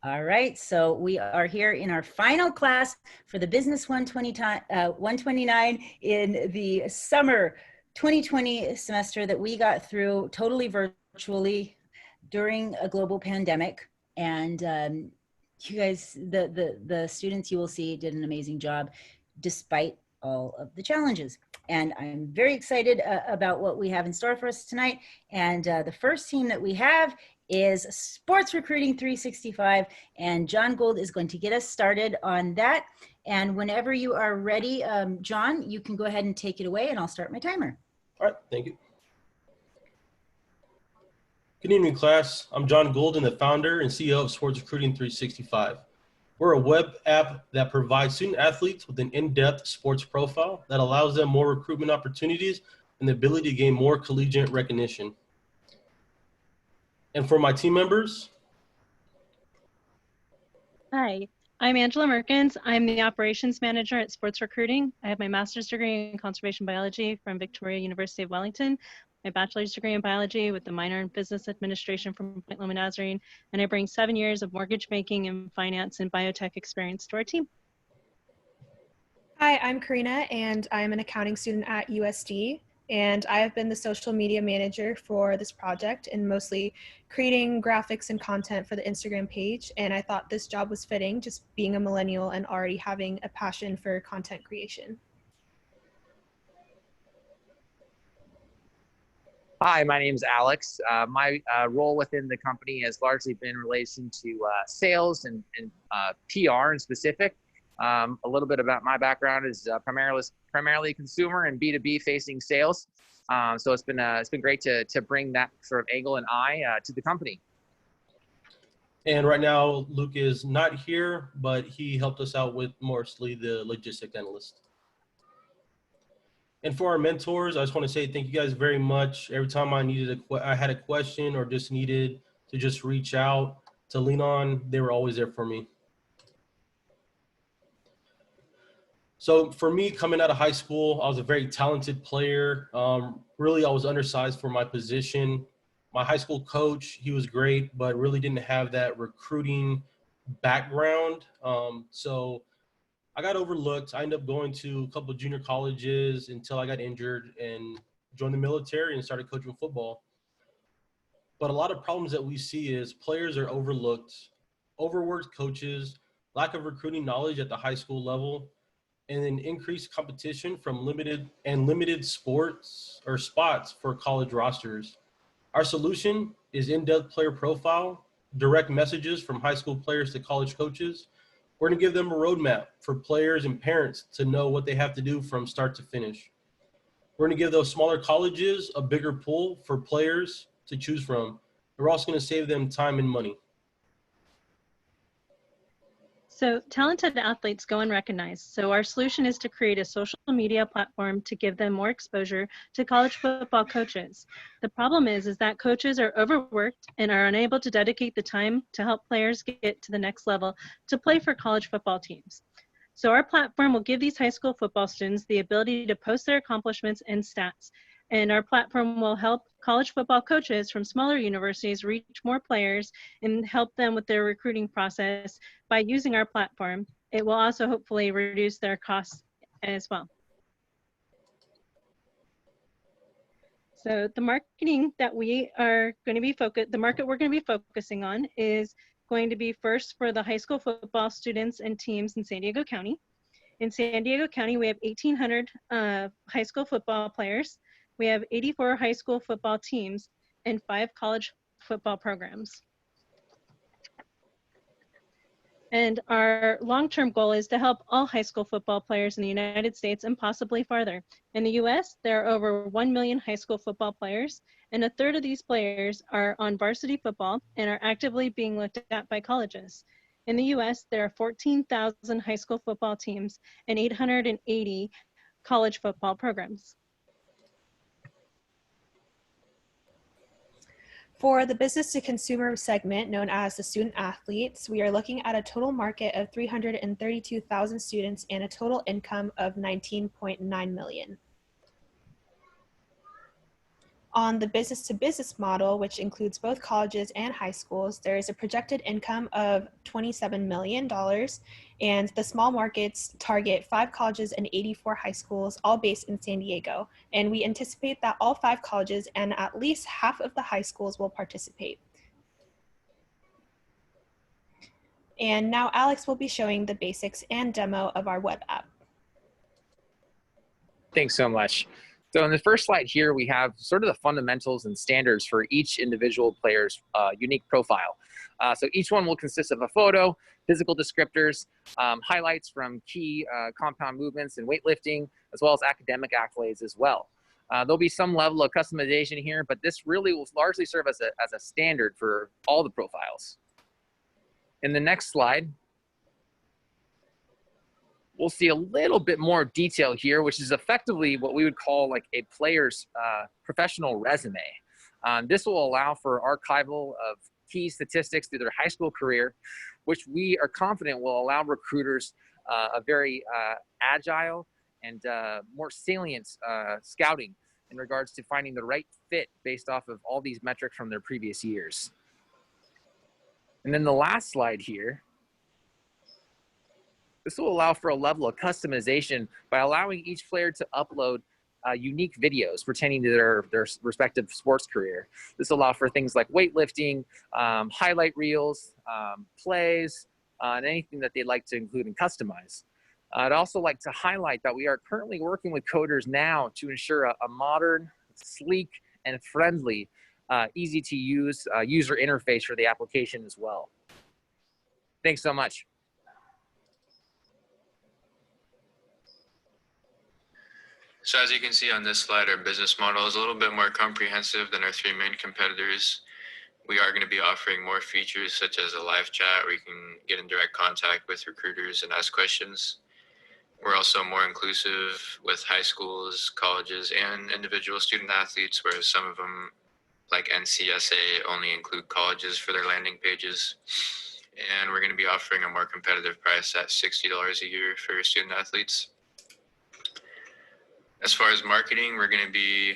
All right, so we are here in our final class for the Business 129 in the summer 2020 semester that we got through totally virtually during a global pandemic. And you guys, the students you will see did an amazing job despite all of the challenges. And I'm very excited about what we have in store for us tonight. And the first team that we have is Sports Recruiting 365, and John Gold is going to get us started on that. And whenever you are ready, John, you can go ahead and take it away, and I'll start my timer. All right, thank you. Good evening, class. I'm John Golden, the founder and CEO of Sports Recruiting 365. We're a web app that provides student athletes with an in-depth sports profile that allows them more recruitment opportunities and the ability to gain more collegiate recognition. And for my team members. Hi, I'm Angela Merkins. I'm the operations manager at Sports Recruiting. I have my master's degree in conservation biology from Victoria University of Wellington, my bachelor's degree in biology with a minor in business administration from Point Loma Nazarene, and I bring 7 years of mortgage banking and finance and biotech experience to our team. Hi, I'm Karina, and I'm an accounting student at USD. And I have been the social media manager for this project and mostly creating graphics and content for the Instagram page. And I thought this job was fitting, just being a millennial and already having a passion for content creation. Hi, my name is Alex. My role within the company has largely been in relation to sales and PR in specific. A little bit about my background is primarily consumer and B2B facing sales. So it's been great to bring that sort of angle and eye to the company. And right now, Luke is not here, but he helped us out with mostly the logistics analyst. And for our mentors, I just want to say thank you guys very much. Every time I had a question or just needed to just reach out to lean on, they were always there for me. So for me, coming out of high school, I was a very talented player. Really, I was undersized for my position. My high school coach, he was great, but really didn't have that recruiting background. So I got overlooked. I ended up going to a couple of junior colleges until I got injured and joined the military and started coaching football. But a lot of problems that we see is players are overlooked, overworked coaches, lack of recruiting knowledge at the high school level, and then increased competition from limited sports or spots for college rosters. Our solution is in-depth player profile, direct messages from high school players to college coaches. We're going to give them a roadmap for players and parents to know what they have to do from start to finish. We're going to give those smaller colleges a bigger pool for players to choose from. We're also going to save them time and money. So talented athletes go unrecognized. So our solution is to create a social media platform to give them more exposure to college football coaches. The problem is that coaches are overworked and are unable to dedicate the time to help players get to the next level to play for college football teams. So our platform will give these high school football students the ability to post their accomplishments and stats. And our platform will help college football coaches from smaller universities reach more players and help them with their recruiting process by using our platform. It will also hopefully reduce their costs as well. So the marketing that we are going to be the market we're going to be focusing on is going to be first for the high school football students and teams in San Diego County. In San Diego County, we have 1,800 high school football players. We have 84 high school football teams and 5 college football programs. And our long-term goal is to help all high school football players in the United States and possibly farther. In the US, there are over 1 million high school football players, and a third of these players are on varsity football and are actively being looked at by colleges. In the US, there are 14,000 high school football teams and 880 college football programs. For the business to consumer segment known as the student athletes, we are looking at a total market of 332,000 students and a total income of $19.9 million. On the business-to-business model, which includes both colleges and high schools, there is a projected income of $27 million, and the small markets target 5 colleges and 84 high schools, all based in San Diego. And we anticipate that all 5 colleges and at least half of the high schools will participate. And now Alex will be showing the basics and demo of our web app. Thanks so much. So in the first slide here, we have sort of the fundamentals and standards for each individual player's unique profile. So each one will consist of a photo, physical descriptors, highlights from key compound movements and weightlifting, as well as academic accolades as well. There'll be some level of customization here, but this really will largely serve as a standard for all the profiles. In the next slide, we'll see a little bit more detail here, which is effectively what we would call like a player's professional resume. This will allow for archival of key statistics through their high school career, which we are confident will allow recruiters a very agile and more salient scouting in regards to finding the right fit based off of all these metrics from their previous years. And then the last slide here, this will allow for a level of customization by allowing each player to upload unique videos pertaining to their respective sports career. This will allow for things like weightlifting, highlight reels, plays, and anything that they'd like to include and customize. I'd also like to highlight that we are currently working with coders now to ensure a modern, sleek, and friendly, easy to use user interface for the application as well. Thanks so much. So as you can see on this slide, our business model is a little bit more comprehensive than our 3 main competitors. We are going to be offering more features such as a live chat where you can get in direct contact with recruiters and ask questions. We're also more inclusive with high schools, colleges, and individual student athletes, whereas some of them, like NCSA, only include colleges for their landing pages. And we're going to be offering a more competitive price at $60 a year for student athletes. As far as marketing, we're going to be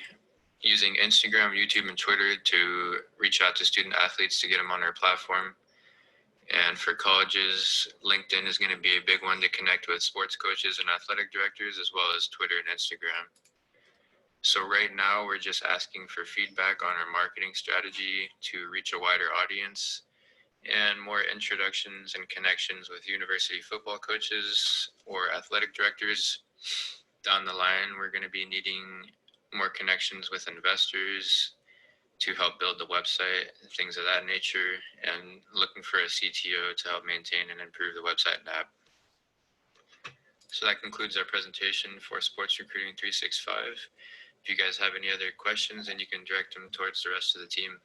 using Instagram, YouTube, and Twitter to reach out to student athletes to get them on our platform. And for colleges, LinkedIn is going to be a big one to connect with sports coaches and athletic directors, as well as Twitter and Instagram. So right now, we're just asking for feedback on our marketing strategy to reach a wider audience and more introductions and connections with university football coaches or athletic directors. Down the line, we're going to be needing more connections with investors to help build the website, things of that nature, and looking for a CTO to help maintain and improve the website and app. So that concludes our presentation for Sports Recruiting 365. If you guys have any other questions, then you can direct them towards the rest of the team.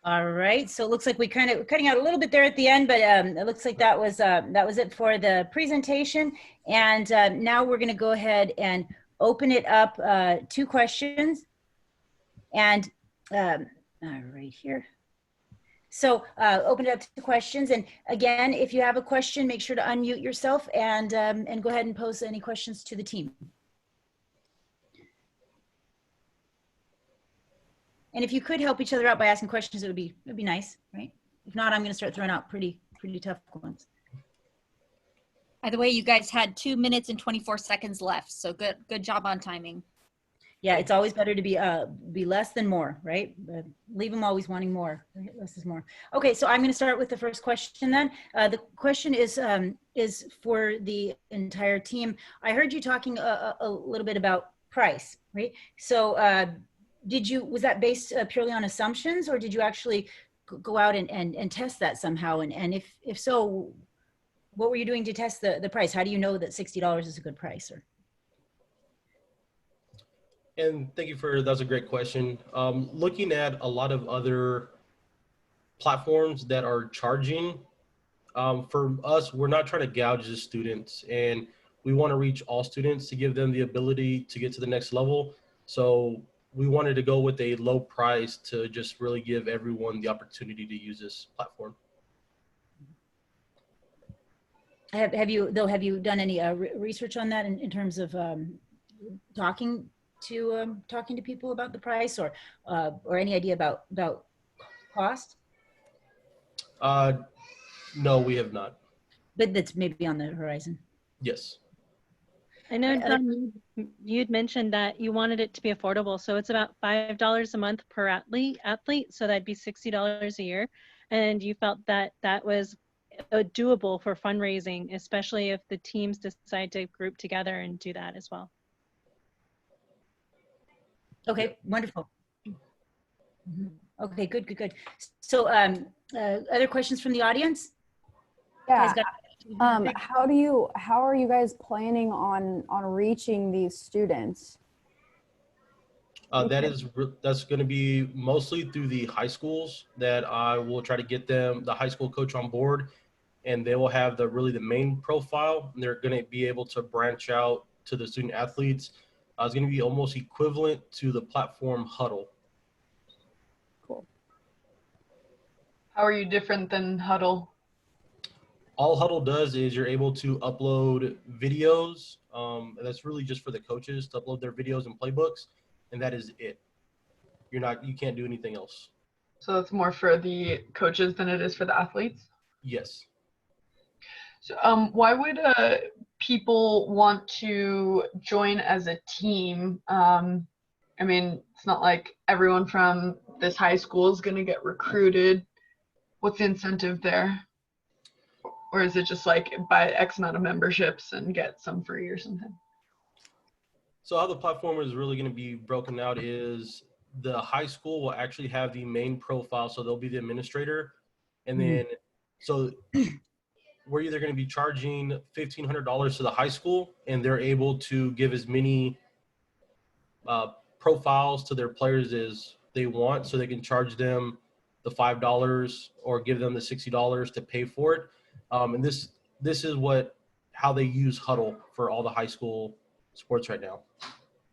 All right, so it looks like we're cutting out a little bit there at the end, but it looks like that was it for the presentation. And now we're going to go ahead and open it up to questions. And right here. So open it up to questions. And again, if you have a question, make sure to unmute yourself and go ahead and pose any questions to the team. And if you could help each other out by asking questions, it'd be nice, right? If not, I'm going to start throwing out pretty tough ones. By the way, you guys had 2 minutes and 24 seconds left, so good job on timing. Yeah, it's always better to be less than more, right? Leave them always wanting more. Less is more. Okay, so I'm going to start with the first question then. The question is for the entire team. I heard you talking a little bit about price, right? So was that based purely on assumptions, or did you actually go out and test that somehow? And if so, what were you doing to test the price? How do you know that $60 is a good price? And thank you that's a great question. Looking at a lot of other platforms that are charging, for us, we're not trying to gouge the students, and we want to reach all students to give them the ability to get to the next level. So we wanted to go with a low price to just really give everyone the opportunity to use this platform. Have you done any research on that in terms of talking to people about the price, or any idea about cost? No, we have not. But that's maybe on the horizon. Yes. I know, John, you'd mentioned that you wanted it to be affordable. So it's about $5 a month per athlete. So that'd be $60 a year. And you felt that that was doable for fundraising, especially if the teams decide to group together and do that as well. Okay, wonderful. Okay, good. So other questions from the audience? Yeah. How are you guys planning on reaching these students? That's going to be mostly through the high schools that I will try to get the high school coach on board, and they will have the main profile, and they're going to be able to branch out to the student athletes. It's going to be almost equivalent to the platform Huddle. Cool. How are you different than Huddle? All Huddle does is you're able to upload videos. And that's really just for the coaches to upload their videos and playbooks, and that is it. You can't do anything else. So it's more for the coaches than it is for the athletes? Yes. So why would people want to join as a team? I mean, it's not like everyone from this high school is going to get recruited. What's the incentive there? Or is it just like buy X amount of memberships and get some free or something? So how the platform is really going to be broken out is the high school will actually have the main profile. So they'll be the administrator. And then, so we're either going to be charging $1,500 to the high school, and they're able to give as many profiles to their players as they want. So they can charge them the $5 or give them the $60 to pay for it. And this is how they use Huddle for all the high school sports right now.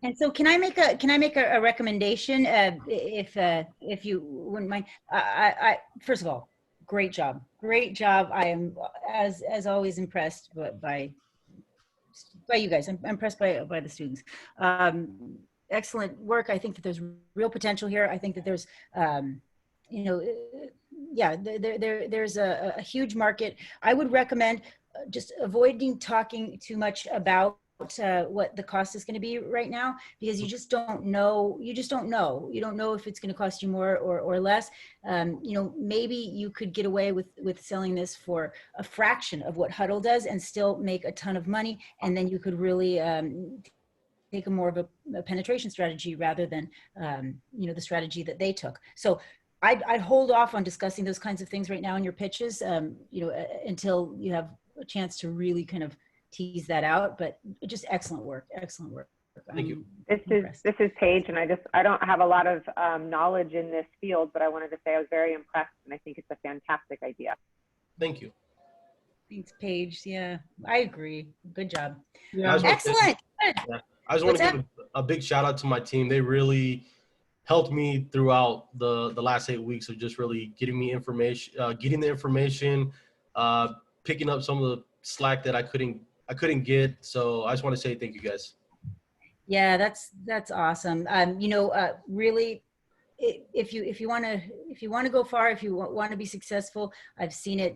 And so can I make a recommendation, if you wouldn't mind? I first of all, great job. I am as always impressed by you guys. I'm impressed by the students. Excellent work. I think that there's real potential here. I think that there's there's a huge market. I would recommend just avoiding talking too much about what the cost is going to be right now, because you don't know if it's going to cost you more or less. Maybe you could get away with selling this for a fraction of what Huddle does and still make a ton of money, and then you could really take a more of a penetration strategy rather than the strategy that they took. So I'd hold off on discussing those kinds of things right now in your pitches, until you have a chance to really kind of tease that out. But just excellent work. Thank you. This is Paige, and I don't have a lot of knowledge in this field, but I wanted to say I was very impressed, and I think it's a fantastic idea. Thank you. Thanks, Paige. Yeah, I agree. Good job. Yeah. Excellent. I just want to give a big shout out to my team. They really helped me throughout the last 8 weeks of just really getting the information, picking up some of the slack that I couldn't get. So I just want to say thank you guys. Yeah, that's awesome. Really, if you want to go far, if you want to be successful, I've seen it.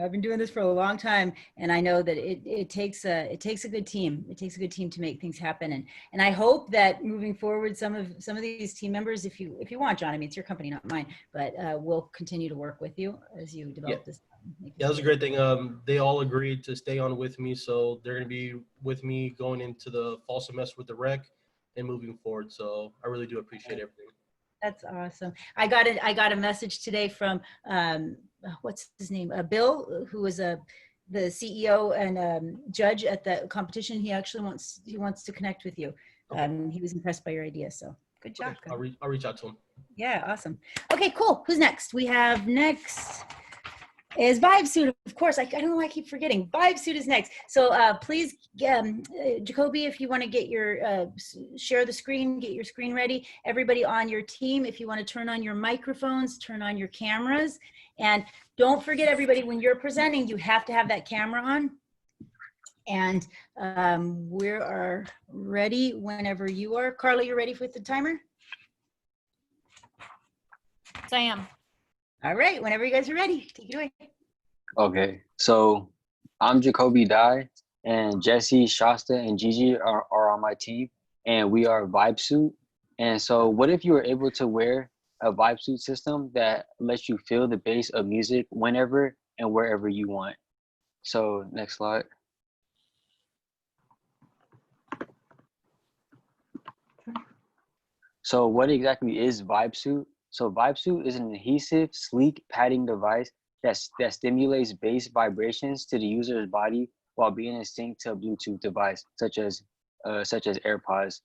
I've been doing this for a long time, and I know that it takes a good team. It takes a good team to make things happen. And I hope that moving forward, some of these team members, if you want, John, I mean, it's your company, not mine, but we'll continue to work with you as you develop this. Yeah, that was a great thing. They all agreed to stay on with me, so they're going to be with me going into the fall semester with the rec and moving forward. So I really do appreciate everything. That's awesome. I got a message today from what's his name? Bill, who was the CEO and judge at the competition. He actually wants to connect with you. Okay. He was impressed by your idea. So good job. Okay. I'll reach out to him. Yeah, awesome. Okay, cool. Who's next? We have next is Vibe Suit. Of course, I don't know why I keep forgetting. Vibe Suit is next. So please, Jacoby, if you want to get your, share the screen, get your screen ready. Everybody on your team, if you want to turn on your microphones, turn on your cameras. And don't forget, everybody, when you're presenting, you have to have that camera on. And we are ready whenever you are. Carla, you ready with the timer? Yes, I am. All right, whenever you guys are ready, take it away. Okay, so I'm Jacoby Dye, and Jesse, Shasta, and Gigi are on my team, and we are Vibe Suit. And so what if you were able to wear a Vibe Suit system that lets you feel the bass of music whenever and wherever you want? So next slide. So what exactly is Vibe Suit? So Vibe Suit is an adhesive, sleek padding device that stimulates bass vibrations to the user's body while being in sync to a Bluetooth device, such as AirPods.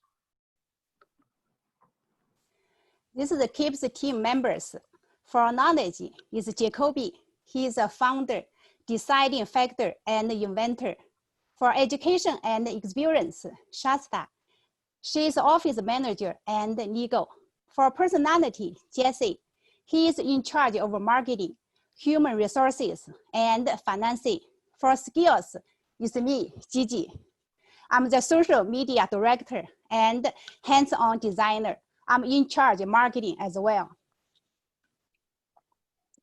This is the keeps the team members. For knowledge is Jacoby. He is a founder, deciding factor, and inventor. For education and experience, Shasta. She is office manager and legal. For personality, Jesse. He is in charge of marketing, human resources, and financing. For skills, it's me, Gigi. I'm the social media director and hands-on designer. I'm in charge of marketing as well.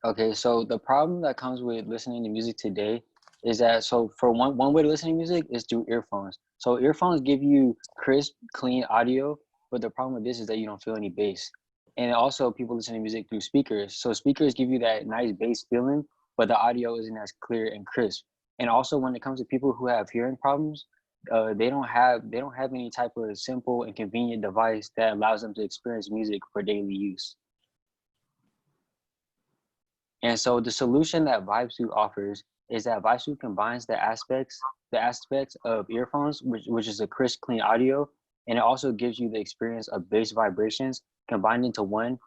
Okay, so the problem that comes with listening to music today is that, so for one way to listen to music is through earphones. So earphones give you crisp, clean audio, but the problem with this is that you don't feel any bass. And also people listen to music through speakers. So speakers give you that nice bass feeling, but the audio isn't as clear and crisp. And also when it comes to people who have hearing problems, they don't have any type of simple and convenient device that allows them to experience music for daily use. And so the solution that VibeSuit offers is that VibeSuit combines the aspects of earphones, which is a crisp, clean audio, and it also gives you the experience of bass vibrations combined into one,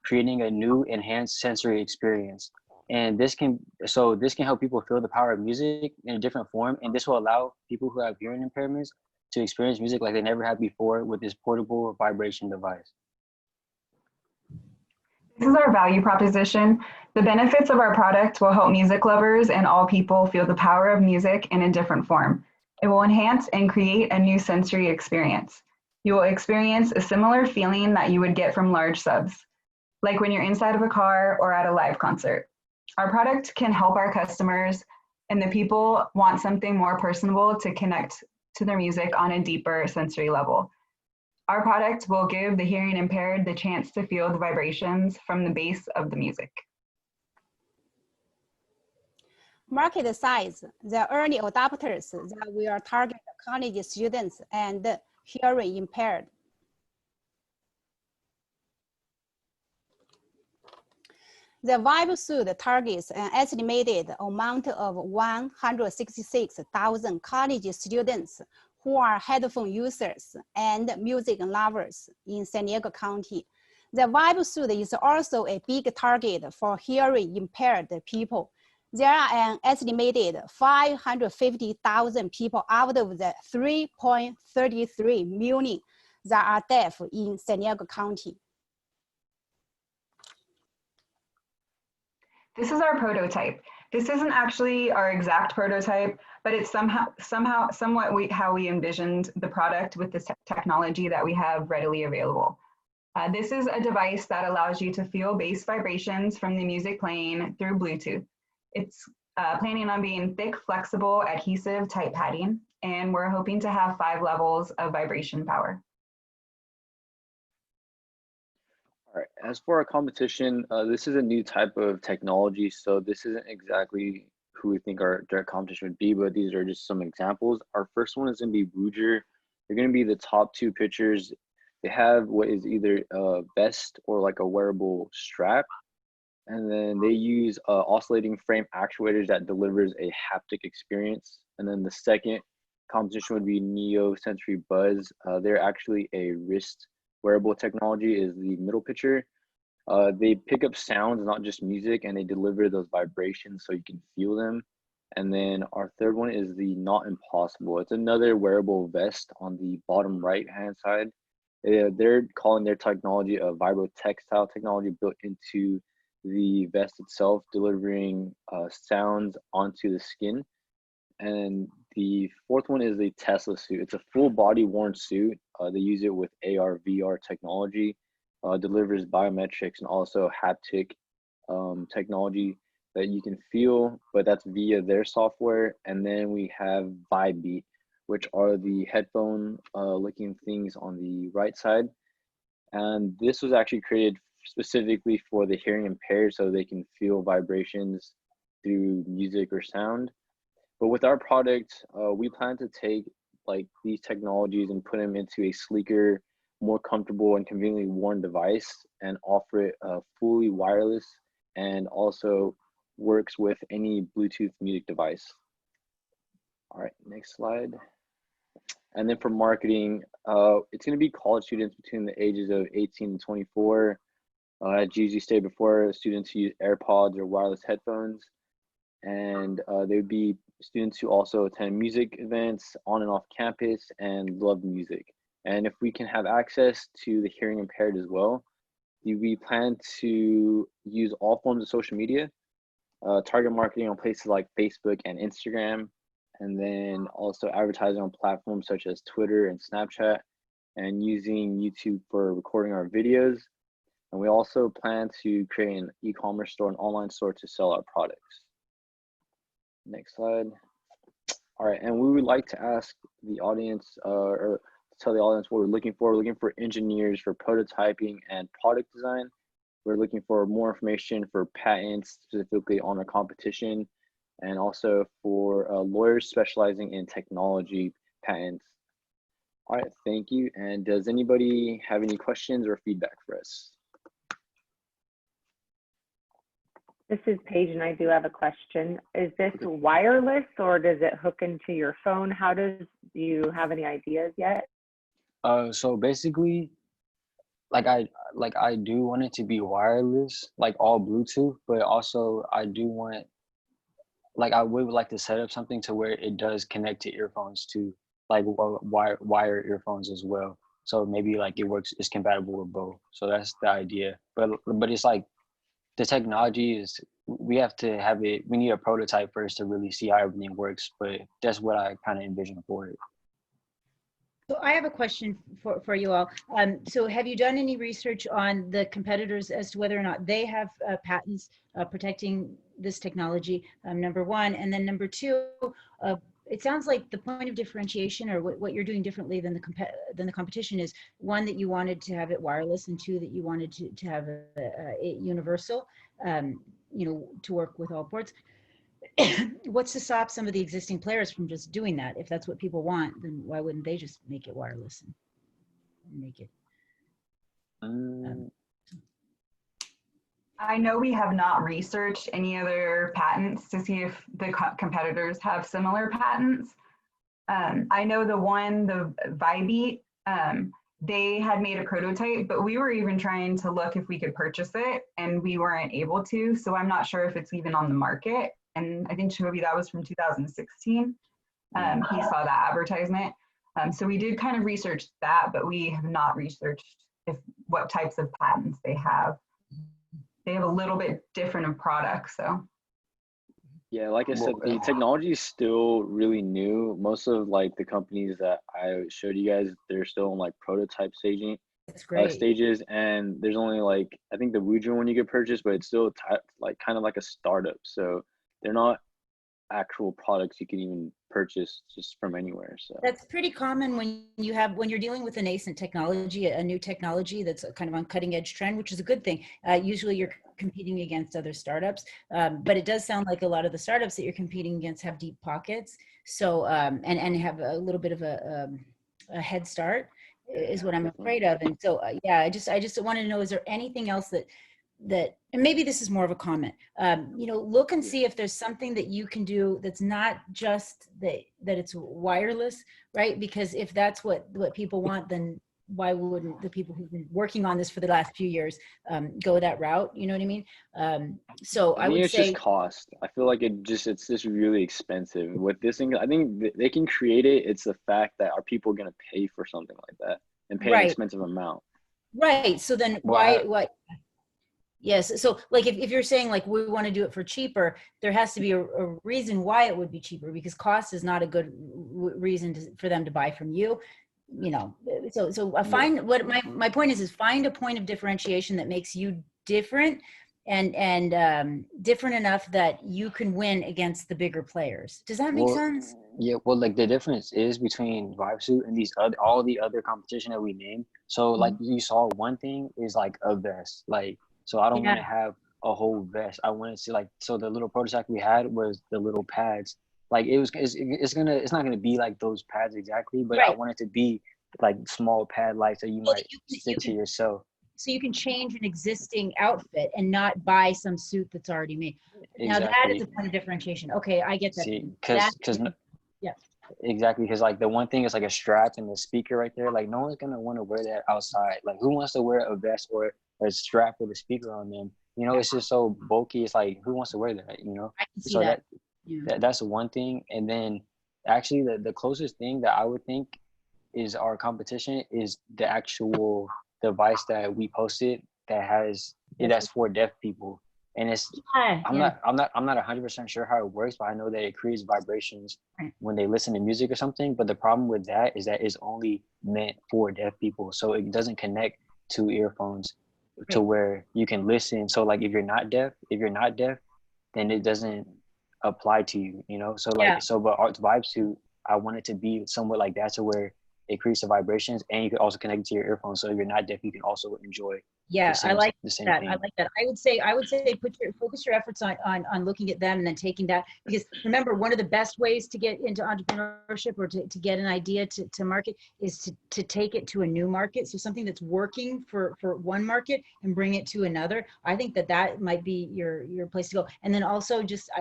creating a new enhanced sensory experience. And this can help people feel the power of music in a different form, and this will allow people who have hearing impairments to experience music like they never had before with this portable vibration device. This is our value proposition. The benefits of our product will help music lovers and all people feel the power of music in a different form. It will enhance and create a new sensory experience. You will experience a similar feeling that you would get from large subs, like when you're inside of a car or at a live concert. Our product can help our customers and the people want something more personable to connect to their music on a deeper sensory level. Our product will give the hearing impaired the chance to feel the vibrations from the bass of the music. Market size, the early adopters that will target college students and hearing impaired. The VibeSuit targets an estimated amount of 166,000 college students who are headphone users and music lovers in San Diego County. The VibeSuit is also a big target for hearing impaired people. There are an estimated 550,000 people out of the 3.33 million that are deaf in San Diego County. This is our prototype. This isn't actually our exact prototype, but it's somewhat how we envisioned the product with this technology that we have readily available. This is a device that allows you to feel bass vibrations from the music playing through Bluetooth. It's planning on being thick, flexible, adhesive type padding, and we're hoping to have 5 levels of vibration power. All right, as for our competition, this is a new type of technology, so this isn't exactly who we think our direct competition would be, but these are just some examples. Our first one is going to be BUSE. They're going to be the top 2 pictures. They have what is either a vest or like a wearable strap, and then they use oscillating frame actuators that delivers a haptic experience. And then the second competition would be Neo Sensory Buzz. They're actually a wrist wearable technology is the middle picture. They pick up sounds, not just music, and they deliver those vibrations so you can feel them. And then our third one is the Not Impossible. It's another wearable vest on the bottom right-hand side. They're calling their technology a vibrotextile technology built into the vest itself, delivering sounds onto the skin. And The fourth one is the Tesla suit. It's a full body worn suit. They use it with AR, VR technology, delivers biometrics and also haptic technology that you can feel, but that's via their software. And then we have Vibebeat, which are the headphone looking things on the right side. And this was actually created specifically for the hearing impaired so they can feel vibrations through music or sound. But with our product, we plan to take like these technologies and put them into a sleeker, more comfortable and conveniently worn device and offer it fully wireless and also works with any Bluetooth music device. All right, next slide. And then for marketing, it's going to be college students between the ages of 18 and 24. As Gigi stated before, students who use AirPods or wireless headphones. And they would be students who also attend music events on and off campus and love music. And if we can have access to the hearing impaired as well, we plan to use all forms of social media, target marketing on places like Facebook and Instagram, and then also advertising on platforms such as Twitter and Snapchat, and using YouTube for recording our videos. And we also plan to create an e-commerce store, an online store to sell our products. Next slide. All right, and we would like to ask the audience, or tell the audience what we're looking for. We're looking for engineers for prototyping and product design. We're looking for more information for patents, specifically on our competition, and also for lawyers specializing in technology patents. All right, thank you. And does anybody have any questions or feedback for us? This is Paige, and I do have a question. Is this wireless or does it hook into your phone? Do you have any ideas yet? So basically, I do want it to be wireless, like all Bluetooth, but also I do want, I would like to set up something to where it does connect to earphones too, like wire earphones as well. So maybe like it's compatible with both. So that's the idea. But it's like, the technology is, we have to have it, we need a prototype first to really see how everything works, but that's what I kind of envision for it. So I have a question for you all. So have you done any research on the competitors as to whether or not they have patents protecting this technology, number one, and then number two, it sounds like the point of differentiation or what you're doing differently than the competition is, one, that you wanted to have it wireless, and two, that you wanted to have it universal, to work with all ports. What's to stop some of the existing players from just doing that? If that's what people want, then why wouldn't they just make it wireless and make it? I know we have not researched any other patents to see if the competitors have similar patents. I know the Vibebeat, they had made a prototype, but we were even trying to look if we could purchase it and we weren't able to. So I'm not sure if it's even on the market. And I think Shobi, that was from 2016. He saw that advertisement. So we did kind of research that, but we have not researched what types of patents they have. They have a little bit different of products, so. Yeah, like I said, the technology is still really new. Most of like the companies that I showed you guys, they're still in like prototype stages, and there's only like, I think the Woojin one you could purchase, but it's still kind of like a startup. So they're not actual products you can even purchase just from anywhere. So that's pretty common when you're dealing with a nascent technology, a new technology that's kind of on cutting edge trend, which is a good thing. Usually you're competing against other startups, but it does sound like a lot of the startups that you're competing against have deep pockets, so and have a little bit of a head start is what I'm afraid of. And so yeah, I just wanted to know, is there anything else that and maybe this is more of a comment, look and see if there's something that you can do that's not just that it's wireless, right? Because if that's what people want, then why wouldn't the people who've been working on this for the last few years go that route? You know what I mean? So I would it's say just cost. I feel like it's just really expensive with this thing. I think they can create it. It's the fact that are people going to pay for something like that and pay an expensive amount? Right. So then why? Yes. So like if you're saying like we want to do it for cheaper, there has to be a reason why it would be cheaper, because cost is not a good reason for them to buy from you. You know, so I find what my point is find a point of differentiation that makes you different and different enough that you can win against the bigger players. Does that make sense? Yeah, well, like the difference is between VibeSuit and these other all the other competition that we named. So like you saw, one thing is like a vest. Like, so I don't want to have a whole vest. I want to see like, so the little prototype we had was the little pads. Like it's not gonna be like those pads exactly, but I want it to be like small pad like so you might stick to yourself. So you can change an existing outfit and not buy some suit that's already made. Exactly. Now that is a point of differentiation. Okay, I get that. See, because yeah. Exactly, because like the one thing is like a strap and the speaker right there. Like no one's gonna want to wear that outside. Like who wants to wear a vest or a strap with a speaker on them? You know, it's just so bulky. It's like who wants to wear that? You know, I can see so that. That's one thing. And then actually the closest thing that I would think is our competition is the actual device that we posted that has that's for deaf people. And it's I'm not 100% sure how it works, but I know that it creates vibrations when they listen to music or something. But the problem with that is that it's only meant for deaf people, so it doesn't connect to earphones to where you can listen. So like if you're not deaf, then it doesn't apply to you, you know. So like but Art's VibeSuit, I want it to be somewhat like that, to where it creates the vibrations and you can also connect it to your earphones. So if you're not deaf, you can also enjoy. I like the same that. thing. I like that. I would say focus your efforts on looking at them and then taking that, because remember, one of the best ways to get into entrepreneurship or to get an idea to market is to take it to a new market. So something that's working for one market and bring it to another. I think that might be your place to go. And then also just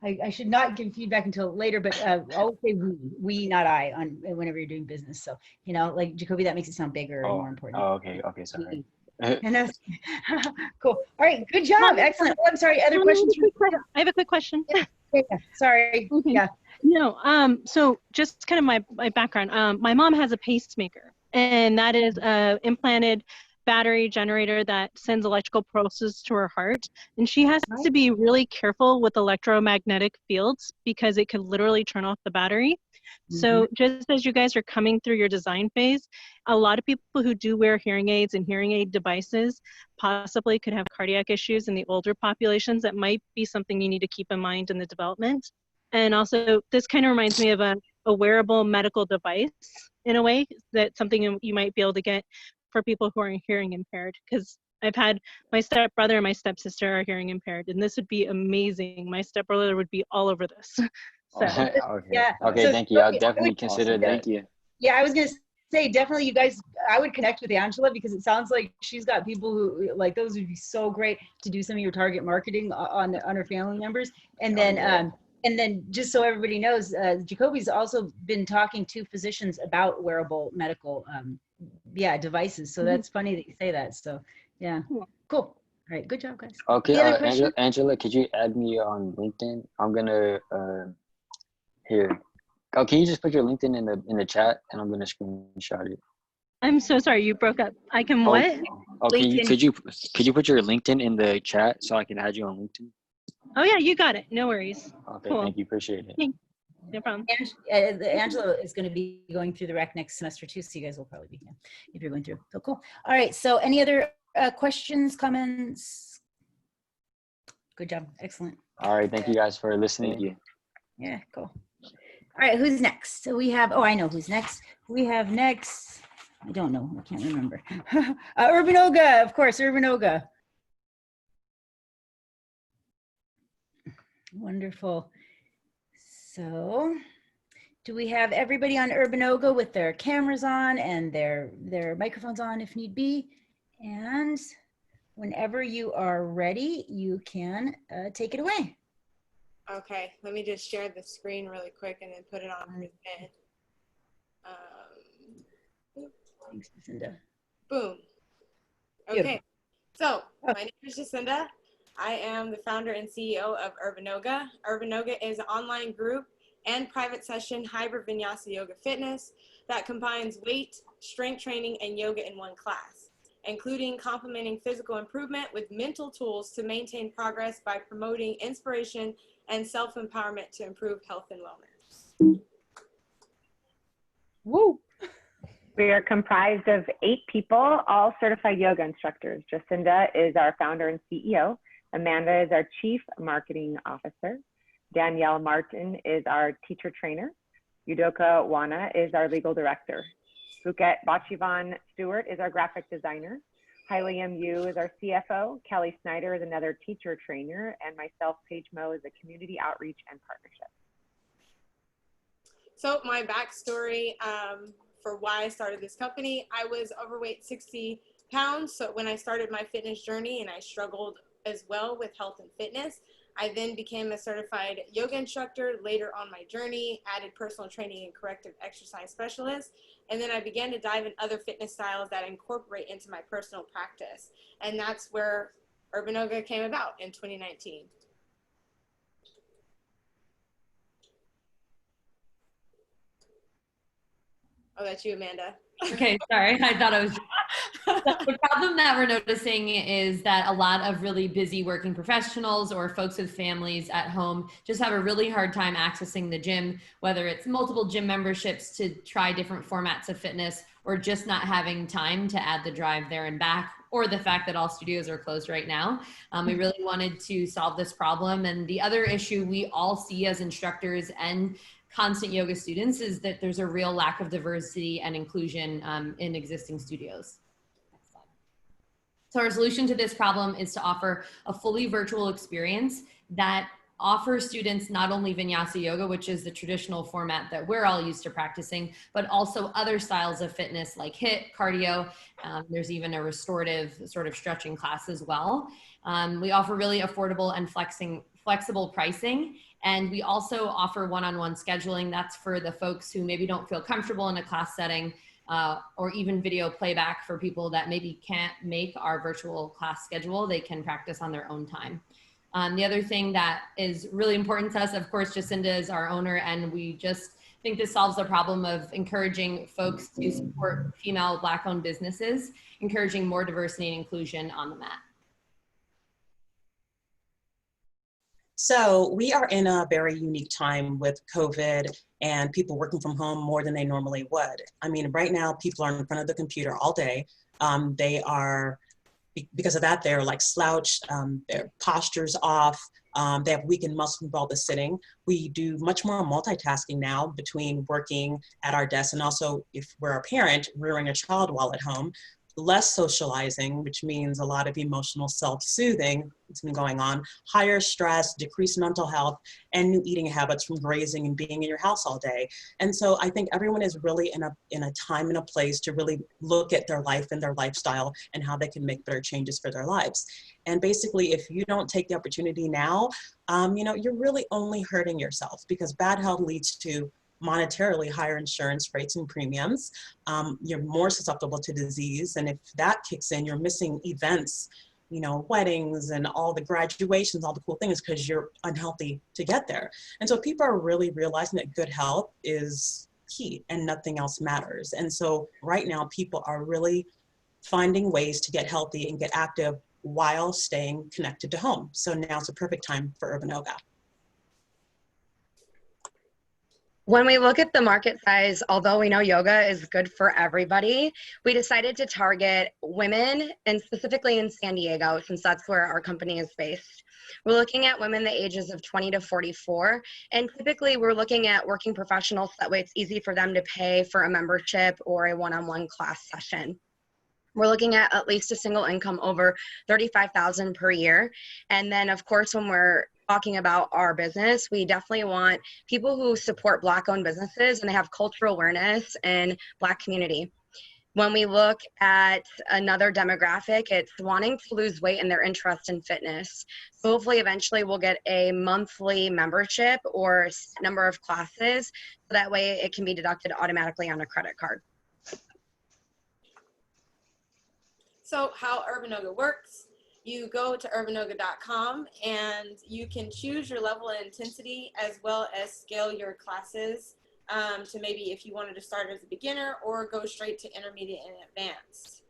I should not give feedback until later, but always say we, not I, on whenever you're doing business. So, you know, like Jacoby, that makes it sound bigger and more important. Oh, okay, sorry. Cool. All right, good job. Excellent. Oh, I'm sorry. Other questions? I have a quick question. Yeah. Sorry. Okay. Yeah. No. So just kind of my background. My mom has a pacemaker, and that is implanted battery generator that sends electrical pulses to her heart, and she has to be really careful with electromagnetic fields because it could literally turn off the battery. So just as you guys are coming through your design phase, a lot of people who do wear hearing aids and hearing aid devices possibly could have cardiac issues in the older populations. That might be something you need to keep in mind in the development. And also, this kind of reminds me of a wearable medical device in a way, that something you might be able to get for people who are hearing impaired, because I've had my stepbrother and my stepsister are hearing impaired, and this would be amazing. My stepbrother would be all over this. So, okay, thank you. I'll definitely consider that. Thank you. Yeah, I was going to say, definitely you guys, I would connect with Angela, because it sounds like she's got people who, like, those would be so great to do some of your target marketing on her family members. And then, and then just so everybody knows, Jacoby's also been talking to physicians about wearable medical devices. So that's funny that you say that. So yeah, cool. All right, good job, guys. Okay, Angela, could you add me on LinkedIn? I'm gonna here. Oh, can you just put your LinkedIn in the chat, and I'm gonna screenshot it. I'm so sorry, you broke up. I can what? Okay, could you put your LinkedIn in the chat so I can add you on LinkedIn? Oh yeah, you got it. No worries. Okay, cool. Thank you. Appreciate it. No problem. Angela is going to be going through the rec next semester too, so you guys will probably be here if you're going through. So cool. All right. So any other questions, comments? Good job. Excellent. All right. Thank you guys for listening. Thank you. Yeah. Cool. All right. Who's next? So we have. Oh, I know who's next. We have next. I don't know. I can't remember. Urban Olga, of course. Urban Olga. Wonderful. So do we have everybody on Urban Olga with their cameras on and their microphones on if need be? And whenever you are ready, you can take it away. Okay, let me just share the screen really quick and then put it on again. Thanks, Jacinda. Boom. Okay, so my name is Jacinda. I am the founder and CEO of Urban Yoga. Urban Yoga is an online group and private session hybrid vinyasa yoga fitness that combines weight, strength training, and yoga in one class. including complementing physical improvement with mental tools to maintain progress by promoting inspiration and self-empowerment to improve health and wellness. Woo! We are comprised of 8 people, all certified yoga instructors. Jacinda is our founder and CEO. Amanda is our Chief Marketing Officer. Danielle Martin is our teacher trainer. Udoka Wana is our legal director. Phuket Bachivan Stewart is our graphic designer. Hailey Yu is our CFO. Kelly Snyder is another teacher trainer. And myself, Paige Mo, is a community outreach and partnership. So my backstory for why I started this company, I was overweight 60 pounds. So when I started my fitness journey, and I struggled as well with health and fitness, I then became a certified yoga instructor later on my journey, added personal training and corrective exercise specialist. And then I began to dive in other fitness styles that incorporate into my personal practice. And that's where Urban Yoga came about in 2019. Oh, that's you, Amanda. Okay, sorry. I thought I was. The problem that we're noticing is that a lot of really busy working professionals or folks with families at home just have a really hard time accessing the gym, whether it's multiple gym memberships to try different formats of fitness, or just not having time to add the drive there and back, or the fact that all studios are closed right now. We really wanted to solve this problem. And the other issue we all see as instructors and constant yoga students is that there's a real lack of diversity and inclusion in existing studios. Next slide. So our solution to this problem is to offer a fully virtual experience that offers students not only Vinyasa yoga, which is the traditional format that we're all used to practicing, but also other styles of fitness like HIIT, cardio. There's even a restorative sort of stretching class as well. We offer really affordable and flexible pricing. And we also offer one-on-one scheduling. That's for the folks who maybe don't feel comfortable in a class setting, or even video playback for people that maybe can't make our virtual class schedule. They can practice on their own time. The other thing that is really important to us, of course, Jacinda is our owner, and we just think this solves the problem of encouraging folks to support female Black-owned businesses, encouraging more diversity and inclusion on the mat. So we are in a very unique time with COVID and people working from home more than they normally would. I mean, right now, people are in front of the computer all day. They are, because of that, they're like slouched, their posture's off, they have weakened muscle from all the sitting. We do much more multitasking now between working at our desk and also, if we're a parent, rearing a child while at home. Less socializing, which means a lot of emotional self-soothing that's been going on, higher stress, decreased mental health, and new eating habits from grazing and being in your house all day. And so I think everyone is really in a time and a place to really look at their life and their lifestyle and how they can make better changes for their lives. And basically, if you don't take the opportunity now, you know, you're really only hurting yourself, because bad health leads to monetarily higher insurance rates and premiums. You're more susceptible to disease. And if that kicks in, you're missing events, you know, weddings and all the graduations, all the cool things, because you're unhealthy to get there. And so people are really realizing that good health is key and nothing else matters. And so right now, people are really finding ways to get healthy and get active while staying connected to home. So now's a perfect time for Urban Yoga. When we look at the market size, although we know yoga is good for everybody, we decided to target women, and specifically in San Diego, since that's where our company is based. We're looking at women the ages of 20 to 44, and typically we're looking at working professionals, that way it's easy for them to pay for a membership or a one-on-one class session. We're looking at least a single income over $35,000 per year. And then of course, when we're talking about our business, we definitely want people who support Black-owned businesses and they have cultural awareness in Black community. When we look at another demographic, it's wanting to lose weight and their interest in fitness. So hopefully eventually we'll get a monthly membership or a set number of classes, so that way it can be deducted automatically on a credit card. So how Urban Yoga works, you go to urbanyoga.com and you can choose your level of intensity as well as scale your classes to maybe if you wanted to start as a beginner or go straight to intermediate and advanced.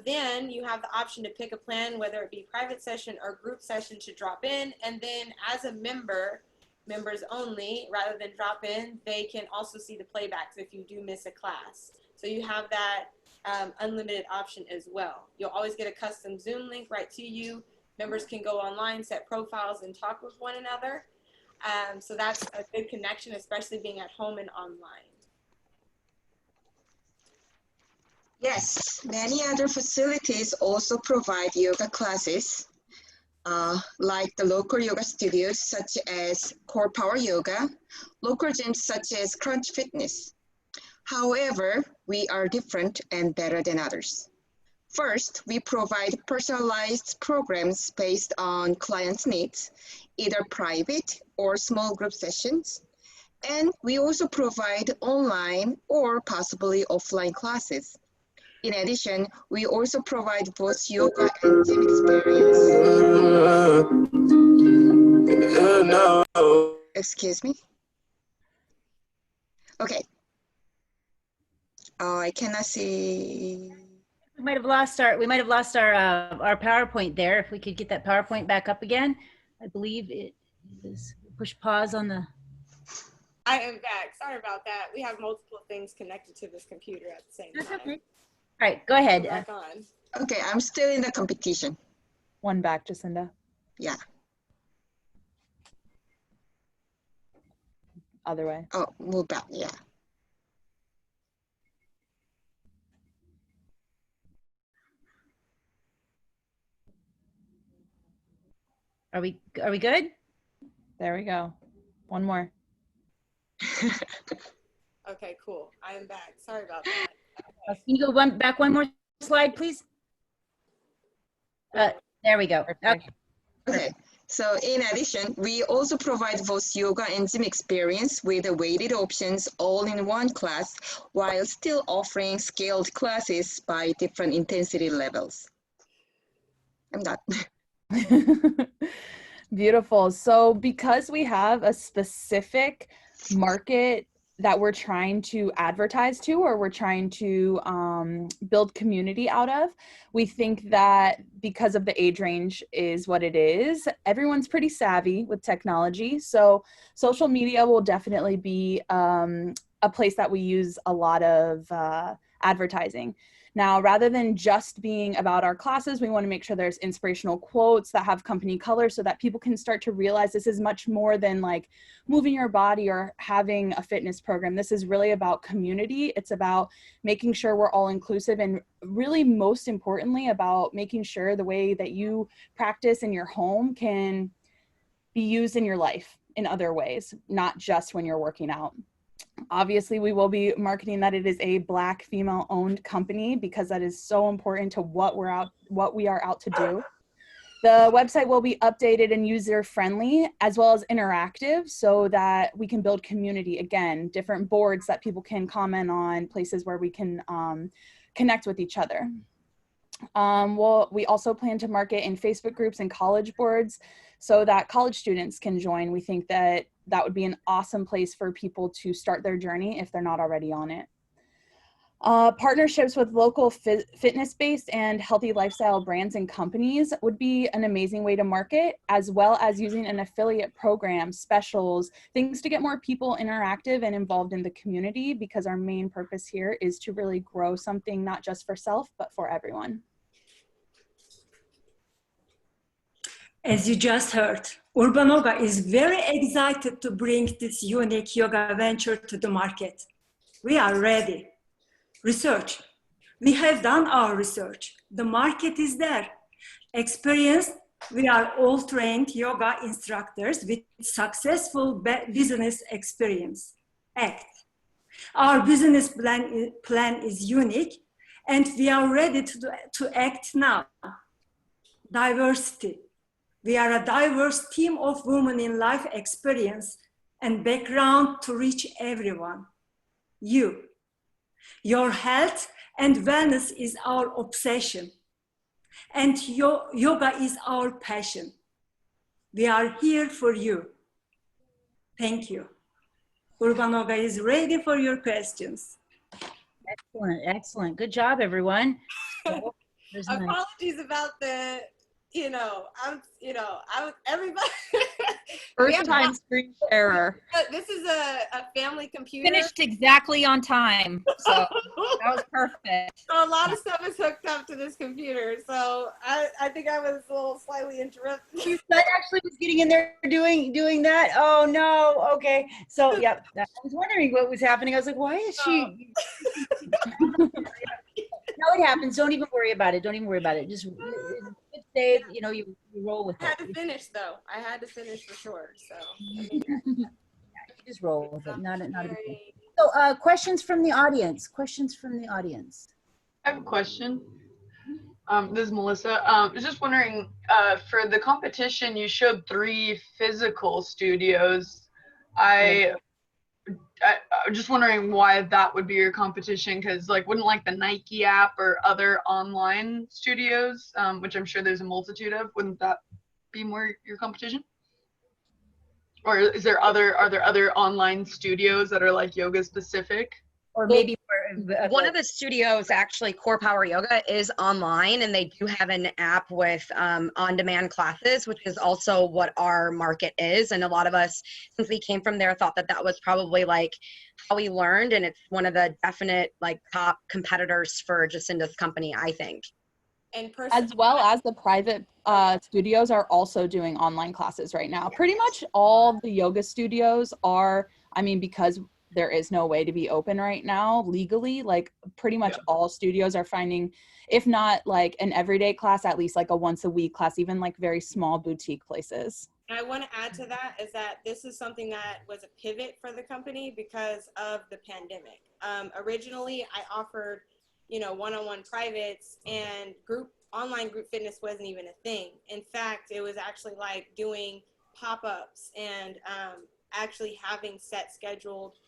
Then you have the option to pick a plan, whether it be private session or group session, to drop in. And then as a member, members only, rather than drop in, they can also see the playbacks if you do miss a class. So you have that unlimited option as well. You'll always get a custom Zoom link right to you. Members can go online, set profiles, and talk with one another. So that's a good connection, especially being at home and online. Yes, many other facilities also provide yoga classes, like the local yoga studios such as Core Power Yoga, local gyms such as Crunch Fitness. However, we are different and better than others. First, we provide personalized programs based on clients' needs, either private or small group sessions. And we also provide online or possibly offline classes. In addition, we also provide both yoga and gym experience. Excuse me? Okay. I cannot see. We might have lost our PowerPoint there. If we could get that PowerPoint back up again. I believe it is. Push pause on the. I am back. Sorry about that. We have multiple things connected to this computer at the same time. That's okay. All right, go ahead. Back on. Okay, I'm still in the competition. One back, Jacinda. Yeah. Other way. Oh, move back, yeah. Are we good? There we go. One more. Okay, cool. I am back. Sorry about that. Can you go back one more slide, please? There we go. Okay. Okay. So in addition, we also provide both yoga and gym experience with the weighted options all in one class, while still offering scaled classes by different intensity levels. I'm done. Beautiful. So because we have a specific market that we're trying to advertise to, or we're trying to build community out of, we think that because of the age range is what it is, everyone's pretty savvy with technology. So social media will definitely be a place that we use a lot of advertising. Now, rather than just being about our classes, we want to make sure there's inspirational quotes that have company colors so that people can start to realize this is much more than like moving your body or having a fitness program. This is really about community. It's about making sure we're all inclusive, and really most importantly about making sure the way that you practice in your home can be used in your life in other ways, not just when you're working out. Obviously, we will be marketing that it is a Black female-owned company because that is so important to what we are out to do. The website will be updated and user-friendly as well as interactive so that we can build community. Again, different boards that people can comment on, places where we can connect with each other. We also plan to market in Facebook groups and college boards so that college students can join. We think that that would be an awesome place for people to start their journey if they're not already on it. Partnerships with local fitness-based and healthy lifestyle brands and companies would be an amazing way to market, as well as using an affiliate program, specials, things to get more people interactive and involved in the community, because our main purpose here is to really grow something not just for self, but for everyone. As you just heard, Urbanoga is very excited to bring this unique yoga venture to the market. We are ready. Research. We have done our research. The market is there. Experience. We are all trained yoga instructors with successful business experience. Act. Our business plan is unique, and we are ready to act now. Diversity. We are a diverse team of women in life experience and background to reach everyone. You. Your health and wellness is our obsession, and yoga is our passion. We are here for you. Thank you. Urbanoga is ready for your questions. Excellent, excellent. Good job, everyone. Apologies about the, everybody. First time screen error. This is a family computer. Finished exactly on time, so that was perfect. So a lot of stuff is hooked up to this computer. So I think I was a little slightly interrupted. Your son actually was getting in there doing that? Oh no, okay. So yeah, I was wondering what was happening. I was like, why is she? No, it happens. Don't even worry about it. Don't even worry about it. Just stay, you roll with it. I had to finish though. I had to finish for sure. So you just roll with it. Not a big deal. So questions from the audience. Questions from the audience. I have a question. This is Melissa. I was just wondering, for the competition, you showed 3 physical studios. I'm just wondering why that would be your competition, because wouldn't the Nike app or other online studios, which I'm sure there's a multitude of, wouldn't that be more your competition? Or are there other online studios that are yoga specific? Or maybe one of the studios, actually, Core Power Yoga, is online, and they do have an app with on-demand classes, which is also what our market is. And a lot of us, since we came from there, thought that that was probably how we learned, and it's one of the definite top competitors for Jacinda's company, I think. And as well as the private studios are also doing online classes right now. Pretty much all the yoga studios are, because there is no way to be open right now legally, pretty much all studios are finding, if not an everyday class, at least a once a week class, even very small boutique places. And I want to add to that is that this is something that was a pivot for the company because of the pandemic. Originally, I offered, one-on-one privates, and online group fitness wasn't even a thing. In fact, it was actually doing pop-ups and actually having set scheduled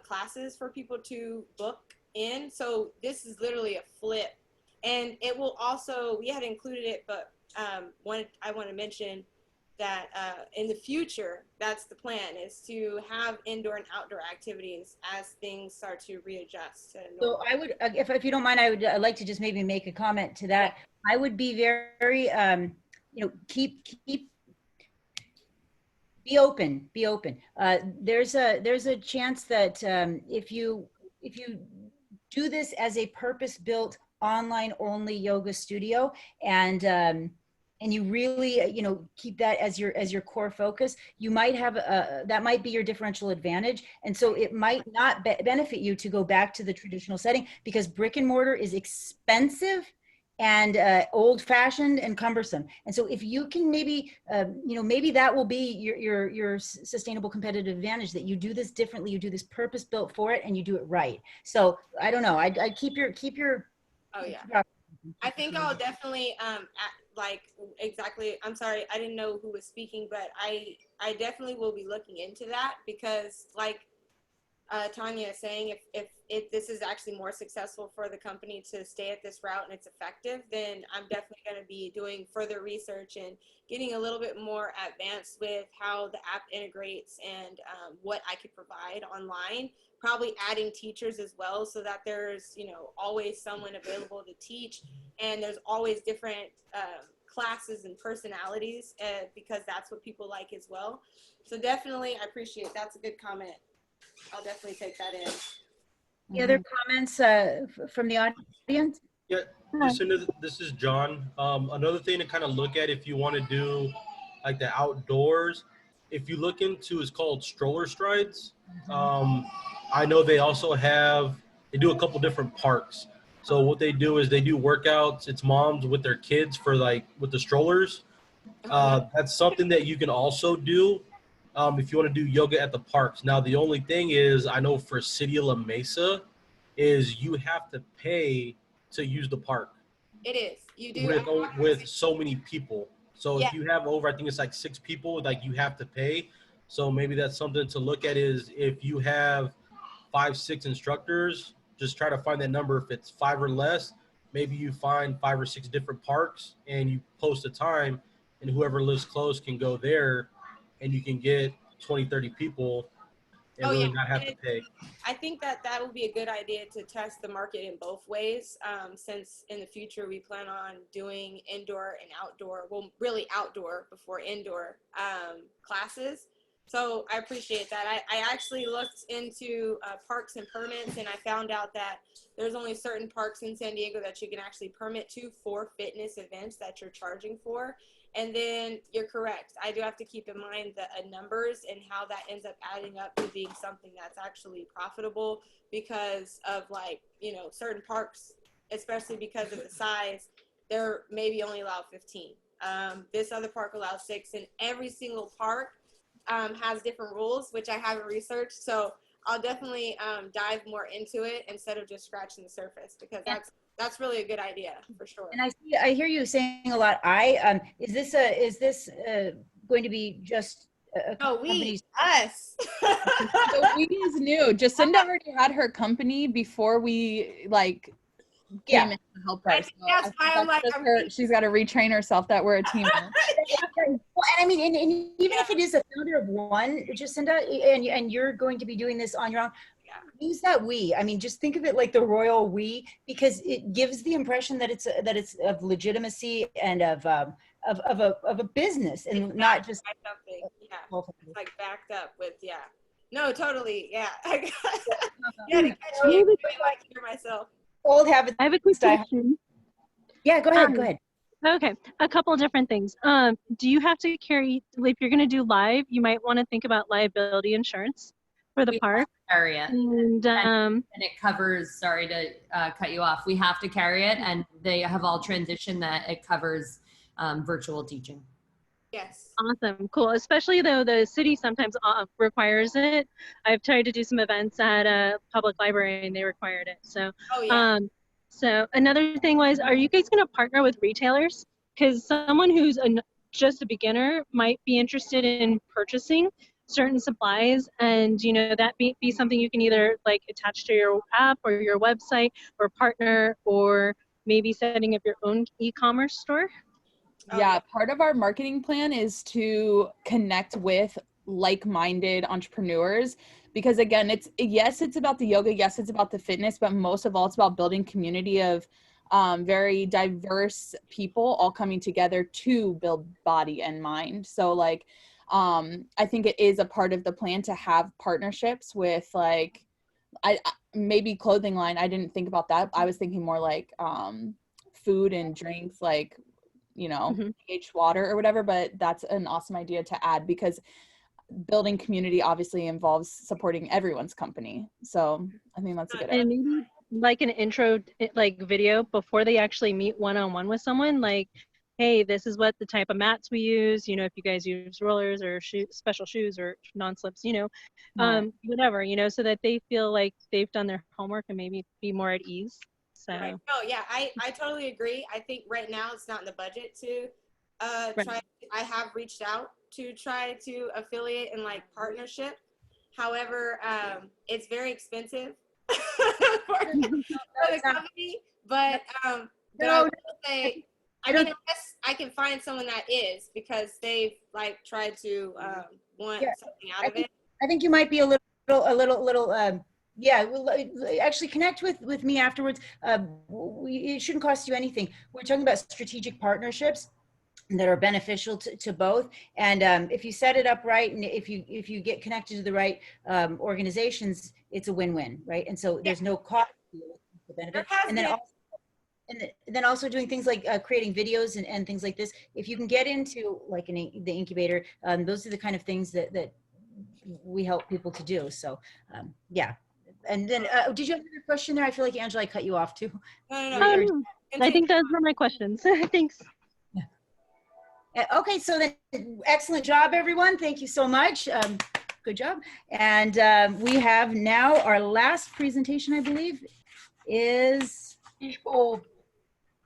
classes for people to book in. So this is literally a flip, and it will also, we had included it, but I want to mention that in the future, that's the plan, is to have indoor and outdoor activities as things start to readjust. So I would, if you don't mind, I'd like to just maybe make a comment to that. I would be very, be open. There's a chance that if you do this as a purpose-built online-only yoga studio, and you really keep that as your core focus, you might have that might be your differential advantage, and so it might not benefit you to go back to the traditional setting, because brick and mortar is expensive and old-fashioned and cumbersome. And so if you can maybe maybe that will be your sustainable competitive advantage, that you do this differently, you do this purpose-built for it, and you do it right. So I don't know, I'd keep your oh yeah, I think I'll definitely exactly, I'm sorry, I didn't know who was speaking, but I definitely will be looking into that, because Tanya is saying, if this is actually more successful for the company to stay at this route and it's effective, then I'm definitely going to be doing further research and getting a little bit more advanced with how the app integrates and what I could provide online, probably adding teachers as well, so that there's always someone available to teach, and there's always different classes and personalities, because that's what people like as well. So definitely, I appreciate, that's a good comment. I'll definitely take that in. Any other comments from the audience? Yeah, this is John. Another thing to kind of look at if you want to do the outdoors, if you look into, it's called stroller strides. I know they also they do a couple different parks. So what they do is they do workouts. It's moms with their kids for with the strollers. That's something that you can also do if you want to do yoga at the parks. Now, the only thing is, I know for City of La Mesa, is you have to pay to use the park. It is. You do. With so many people. So if you have over, I think it's 6 people, you have to pay. So maybe that's something to look at, is if you have 5, 6 instructors, just try to find that number. If it's 5 or less, maybe you find 5 or 6 different parks and you post a time, and whoever lives close can go there, and you can get 20, 30 people and really not have to pay. I think that that would be a good idea to test the market in both ways, since in the future we plan on doing indoor and outdoor, well, really outdoor before indoor classes. So I appreciate that. I actually looked into parks and permits, and I found out that there's only certain parks in San Diego that you can actually permit to for fitness events that you're charging for. And then you're correct. I do have to keep in mind the numbers and how that ends up adding up to being something that's actually profitable, because of, like, you know, certain parks, especially because of the size, they're maybe only allowed 15. This other park allows 6, and every single park has different rules, which I haven't researched. So I'll definitely dive more into it instead of just scratching the surface, because that's really a good idea for sure. And I hear you saying a lot. Is this going to be just us? So we is new. Jacinda already had her company before we came in to help her. So that's why I'm like, she's got to retrain herself that we're a team. Well, and I mean, and even if it is a founder of one, Jacinda, and you're going to be doing this on your own, use that we. I mean, just think of it like the royal we, because it gives the impression that it's of legitimacy and of a business, and not just something. Yeah, it's like backed up with No, totally. Yeah. I hear myself. Old habits. I have a quick question. Yeah, go ahead. Go ahead. Okay, a couple of different things. Do you have to carry, if you're going to do live, you might want to think about liability insurance for the park. Carry it. And it covers, sorry to cut you off, we have to carry it, and they have all transitioned that it covers virtual teaching. Yes. Awesome, cool. Especially though the city sometimes requires it. I've tried to do some events at a public library and they required it. So, so another thing was, are you guys going to partner with retailers? Because someone who's just a beginner might be interested in purchasing certain supplies, and you know that be something you can either like attach to your app or your website, or partner, or maybe setting up your own e-commerce store. Yeah, part of our marketing plan is to connect with like-minded entrepreneurs, because again, it's about the yoga, yes, it's about the fitness, but most of all, it's about building community of very diverse people all coming together to build body and mind. So like, I think it is a part of the plan to have partnerships with like, maybe clothing line. I didn't think about that. I was thinking more like food and drinks, like, you know, pH water or whatever, but that's an awesome idea to add, because building community obviously involves supporting everyone's company. So I think that's a good idea. And maybe like an intro like video before they actually meet one-on-one with someone, like, hey, this is what the type of mats we use, you know, if you guys use rollers or special shoes or non-slips, you know, whatever, you know, so that they feel like they've done their homework and maybe be more at ease. So. Right. Oh yeah, I totally agree. I think right now it's not in the budget to try. I have reached out to try to affiliate and like partnership. However, it's very expensive for the company. But I will say, I mean, unless I can find someone that is, because they've like tried to want something out of it. I think you might be a little. Yeah, well, actually connect with me afterwards. It shouldn't cost you anything. We're talking about strategic partnerships that are beneficial to both. And if you set it up right, and if you get connected to the right organizations, it's a win-win, right? And so there's no cost to the benefit. And then also doing things like creating videos and things like this. If you can get into like the incubator, those are the kind of things that we help people to do. So yeah. And then, did you have another question there? I feel like, Angela, I cut you off too. No. I think those were my questions. Thanks. Okay, so then, excellent job, everyone. Thank you so much. Good job. And we have now our last presentation, I believe, is Fishbowl.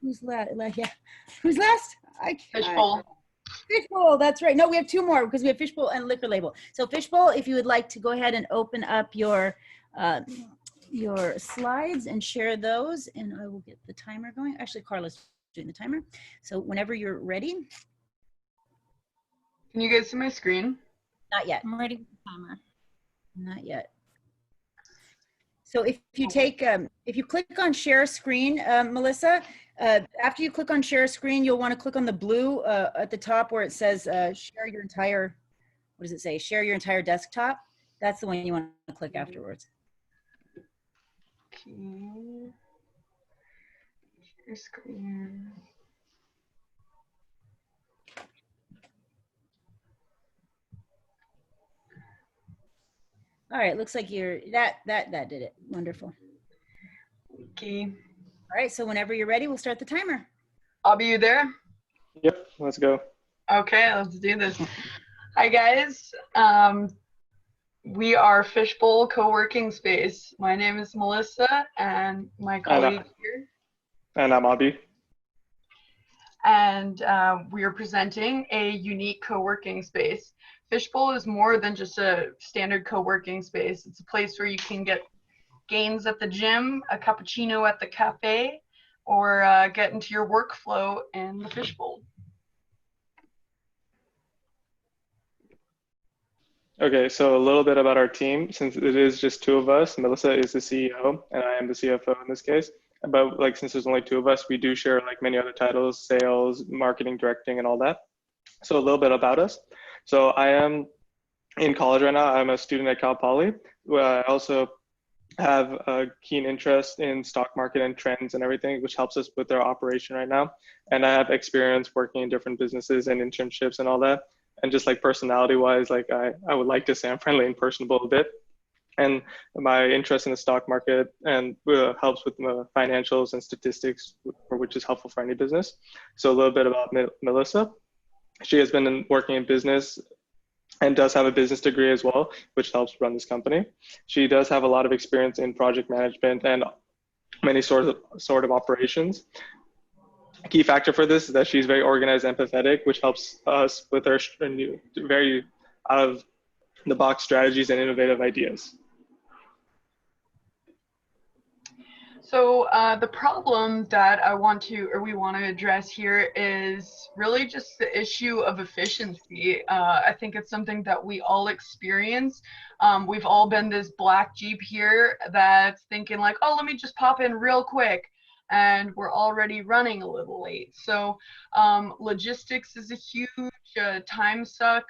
Who's last? Yeah. Who's last? Fishbowl. Fishbowl, that's right. No, we have two more, because we have Fishbowl and Liquor Label. So Fishbowl, if you would like to go ahead and open up your slides and share those, and I will get the timer going. Actually, Carla's doing the timer. So whenever you're ready. Can you guys see my screen? Not yet. I'm ready with the timer. Not yet. So if you take, if you click on share screen, Melissa, after you click on share screen, you'll want to click on the blue at the top where it says share your entire, what does it say? Share your entire desktop. That's the one you want to click afterwards. Okay. Share screen. All right, looks like you're, that did it. Wonderful. Okay. All right, so whenever you're ready, we'll start the timer. Abby, you there? Yep, let's go. Okay, let's do this. Hi guys. We are Fishbowl Co-working Space. My name is Melissa and my colleague here. And I'm Abby. And we are presenting a unique co-working space. Fishbowl is more than just a standard co-working space. It's a place where you can get gains at the gym, a cappuccino at the cafe, or get into your workflow in the Fishbowl. Okay, so a little bit about our team. Since it is just two of us, Melissa is the CEO and I am the CFO in this case. But like, since there's only two of us, we do share like many other titles, sales, marketing, directing, and all that. So a little bit about us. So I am in college right now. I'm a student at Cal Poly. I also have a keen interest in stock market and trends and everything, which helps us with our operation right now. And I have experience working in different businesses and internships and all that. And just like personality wise, like I would like to say I'm friendly and personable a bit. And my interest in the stock market and helps with the financials and statistics, which is helpful for any business. So a little bit about Melissa. She has been working in business and does have a business degree as well, which helps run this company. She does have a lot of experience in project management and many sort of operations. A key factor for this is that she's very organized and empathetic, which helps us with our very out of the box strategies and innovative ideas. So the problem that we want to address here is really just the issue of efficiency. I think it's something that we all experience. We've all been this black Jeep here that's thinking like, oh, let me just pop in real quick. And we're already running a little late. So logistics is a huge time suck.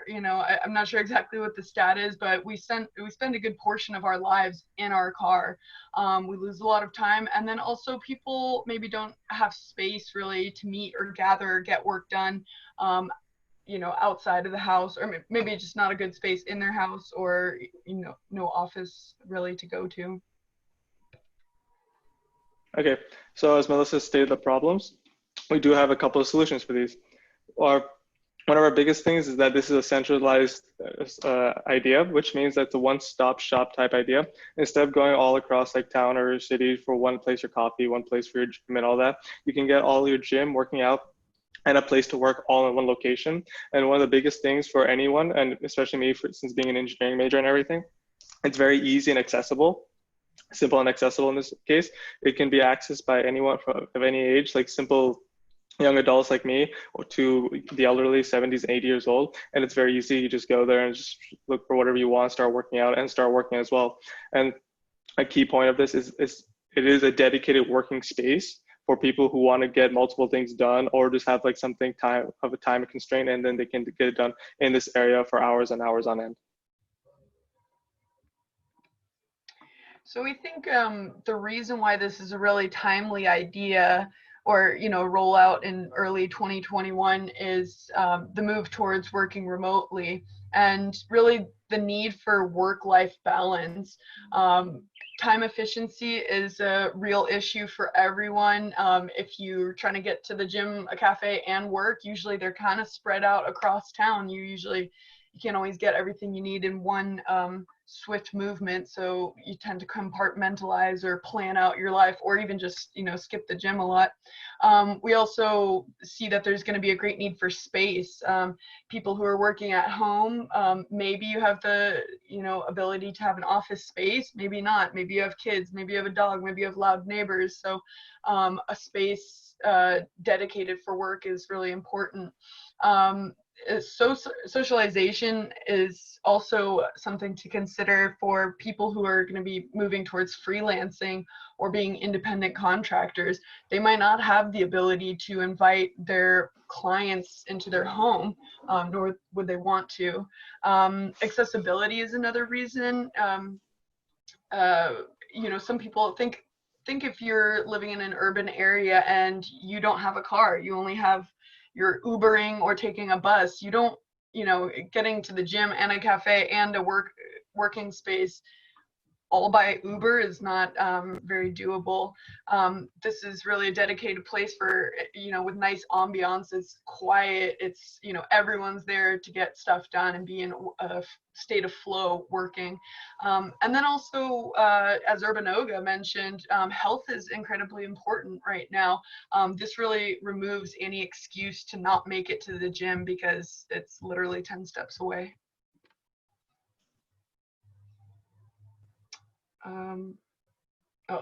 You know, I'm not sure exactly what the stat is, but we spend a good portion of our lives in our car. We lose a lot of time, and then also people maybe don't have space really to meet or gather or get work done. You know, outside of the house, or maybe just not a good space in their house, or you know, no office really to go to. Okay, so as Melissa stated the problems, we do have a couple of solutions for these. One of our biggest things is that this is a centralized idea, which means that it's a one-stop shop type idea. Instead of going all across like town or city for one place for coffee, one place for your gym and all that, you can get all your gym, working out, and a place to work all in one location. And one of the biggest things for anyone, and especially me, since being an engineering major and everything, it's very easy and accessible. Simple and accessible in this case. It can be accessed by anyone of any age, like simple young adults like me, or to the elderly, 70s, 80 years old. And it's very easy. You just go there and just look for whatever you want, start working out, and start working as well. And a key point of this is it is a dedicated working space for people who want to get multiple things done, or just have like something time constraint, and then they can get it done in this area for hours and hours on end. So we think the reason why this is a really timely idea, or you know, roll out in early 2021, is the move towards working remotely, and really the need for work-life balance. Time efficiency is a real issue for everyone. If you're trying to get to the gym, a cafe, and work, usually they're kind of spread out across town. You can't always get everything you need in one swift movement, so you tend to compartmentalize or plan out your life, or even just, you know, skip the gym a lot. We also see that there's going to be a great need for space. People who are working at home, maybe you have the, you know, ability to have an office space, maybe not. Maybe you have kids, maybe you have a dog, maybe you have loud neighbors. So a space dedicated for work is really important. socialization is also something to consider for people who are going to be moving towards freelancing or being independent contractors. They might not have the ability to invite their clients into their home, nor would they want to. Accessibility is another reason. Some people think if you're living in an urban area and you don't have a car, you only have you're Ubering or taking a bus, you don't, getting to the gym and a cafe and a working space all by Uber is not very doable. This is really a dedicated place for, with nice ambiance. It's quiet. It's, everyone's there to get stuff done and be in a state of flow working. And then also, as Urbanoga mentioned, health is incredibly important right now. This really removes any excuse to not make it to the gym because it's literally 10 steps away.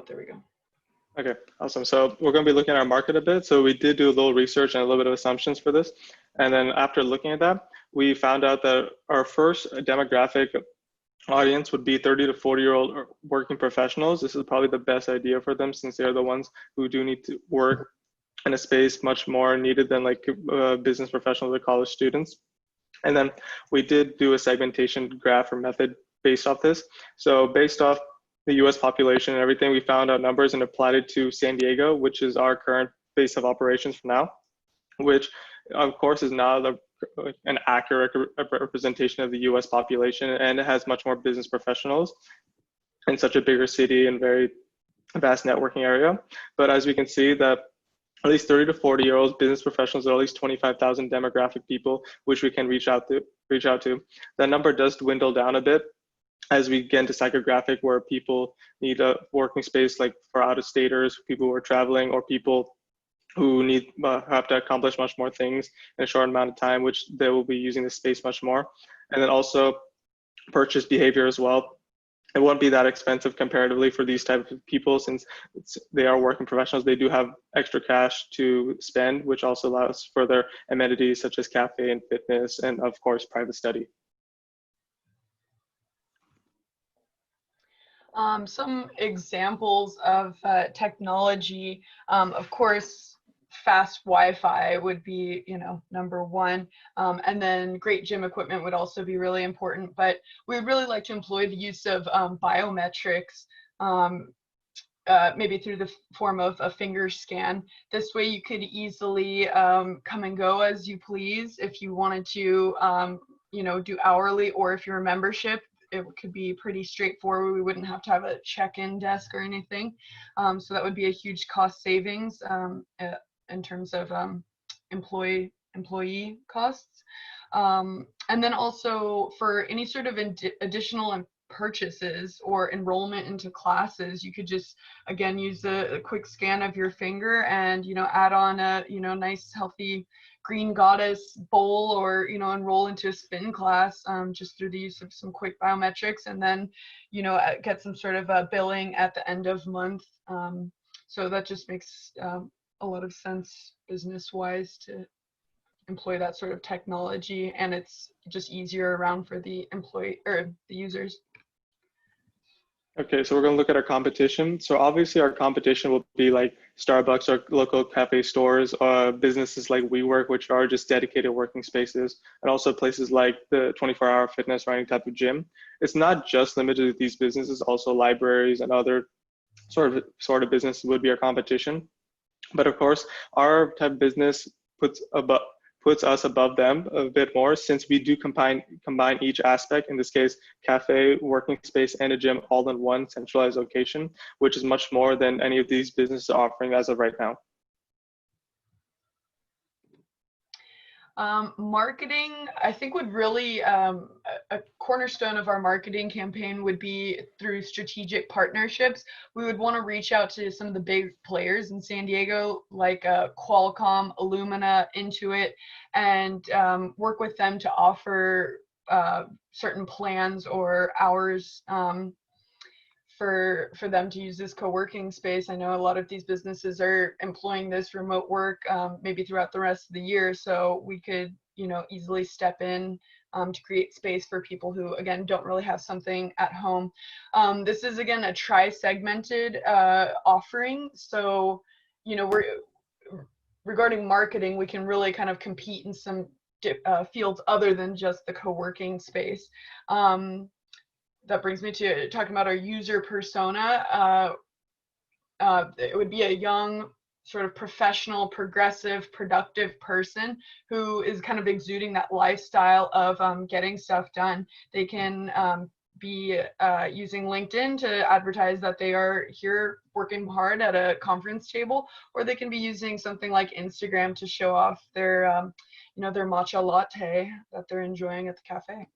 There we go. Okay, awesome. So we're going to be looking at our market a bit. So we did do a little research and a little bit of assumptions for this. And then after looking at that, we found out that our first demographic audience would be 30 to 40-year-old working professionals. This is probably the best idea for them since they're the ones who do need to work in a space much more needed than like business professionals or college students. And then we did do a segmentation graph or method based off this. So based off the US population and everything, we found out numbers and applied it to San Diego, which is our current base of operations for now, which of course is now an accurate representation of the US population, and it has much more business professionals in such a bigger city and very vast networking area. But as we can see that at least 30 to 40-year-olds business professionals are at least 25,000 demographic people, which we can reach out to. That number does dwindle down a bit as we get into psychographic, where people need a working space, like for out-of-staters, people who are traveling, or people who have to accomplish much more things in a short amount of time, which they will be using the space much more. And then also purchase behavior as well. It won't be that expensive comparatively for these types of people, since they are working professionals. They do have extra cash to spend, which also allows further amenities such as cafe and fitness, and of course, private study. Some examples of technology, of course, fast Wi-Fi would be, number one. And then great gym equipment would also be really important. But we would really like to employ the use of biometrics, maybe through the form of a finger scan. This way you could easily come and go as you please. If you wanted to, do hourly, or if you're a membership, it could be pretty straightforward. We wouldn't have to have a check-in desk or anything. So that would be a huge cost savings in terms of employee costs. And then also for any sort of additional purchases or enrollment into classes, you could just, again, use a quick scan of your finger and, add on a, nice healthy green goddess bowl, or, enroll into a spin class just through the use of some quick biometrics, and then, get some sort of a billing at the end of month. So that just makes a lot of sense business-wise to employ that sort of technology, and it's just easier around for the employee or the users. Okay, so we're going to look at our competition. So obviously our competition will be like Starbucks or local cafe stores, businesses like WeWork, which are just dedicated working spaces, and also places like the 24-hour fitness or any type of gym. It's not just limited to these businesses, also libraries and other sort of businesses would be our competition. But of course, our type of business puts us above them a bit more, since we do combine each aspect, in this case, cafe, working space, and a gym all in one centralized location, which is much more than any of these businesses are offering as of right now. Marketing, I think, would really, a cornerstone of our marketing campaign would be through strategic partnerships. We would want to reach out to some of the big players in San Diego, like Qualcomm, Illumina, Intuit, and work with them to offer certain plans or hours for them to use this co-working space. I know a lot of these businesses are employing this remote work maybe throughout the rest of the year, so we could easily step in to create space for people who, again, don't really have something at home. This is, again, a tri-segmented offering. So, regarding marketing, we can really kind of compete in some fields other than just the co-working space. That brings me to talking about our user persona. It would be a young, sort of professional, progressive, productive person who is kind of exuding that lifestyle of getting stuff done. They can be using LinkedIn to advertise that they are here working hard at a conference table, or they can be using something like Instagram to show off their, their matcha latte that they're enjoying at the cafe.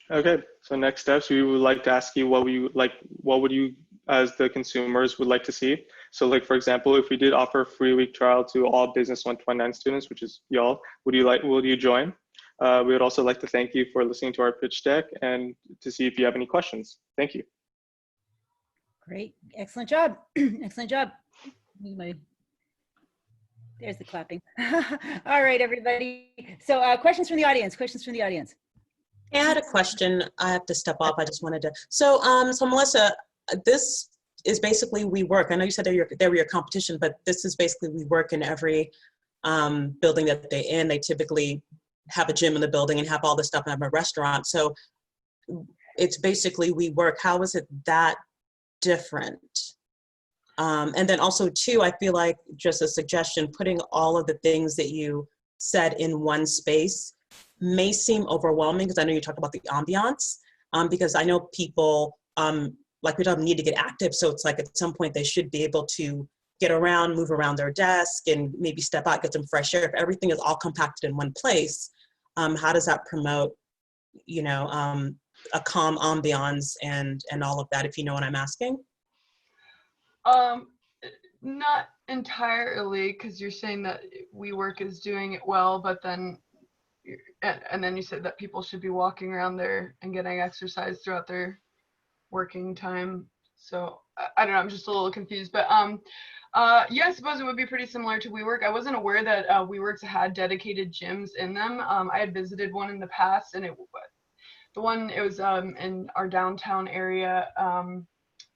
Okay, so next steps, we would like to ask you what would you as the consumers would like to see. So like, for example, if we did offer a free week trial to all Business 129 students, which is y'all, will you join? We would also like to thank you for listening to our pitch deck and to see if you have any questions. Thank you. Great, excellent job, excellent job. There's the clapping. All right, everybody. So questions from the audience, I had a question. I have to step off. I just wanted to. So Melissa, this is basically WeWork. I know you said they were your competition, but this is basically WeWork in every building that they're in. They typically have a gym in the building and have all this stuff and have a restaurant. So it's basically WeWork. How is it that different? And then also too, I feel like, just a suggestion, putting all of the things that you said in one space may seem overwhelming, because I know you talked about the ambiance, because I know people, like we don't need to get active. So it's like at some point they should be able to get around, move around their desk, and maybe step out, get some fresh air. If everything is all compacted in one place, how does that promote, a calm ambiance and all of that, if you know what I'm asking? Not entirely, because you're saying that WeWork is doing it well, but then and then you said that people should be walking around there and getting exercise throughout their working time. So I don't know, I'm just a little confused, but yeah, I suppose it would be pretty similar to WeWork. I wasn't aware that WeWorks had dedicated gyms in them. I had visited one in the past, and it was in our downtown area.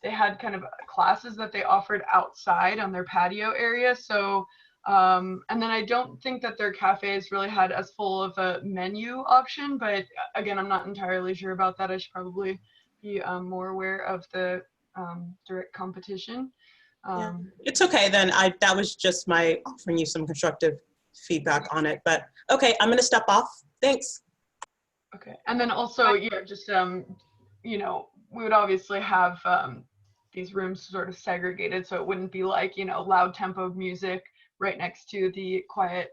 They had kind of classes that they offered outside on their patio area. So, and then I don't think that their cafes really had as full of a menu option, but again, I'm not entirely sure about that. I should probably be more aware of the direct competition. Yeah. It's okay then. That was just my offering you some constructive feedback on it, but okay, I'm gonna step off. Thanks. Okay, and then also, yeah, just, we would obviously have these rooms sort of segregated, so it wouldn't be like, loud tempo music right next to the quiet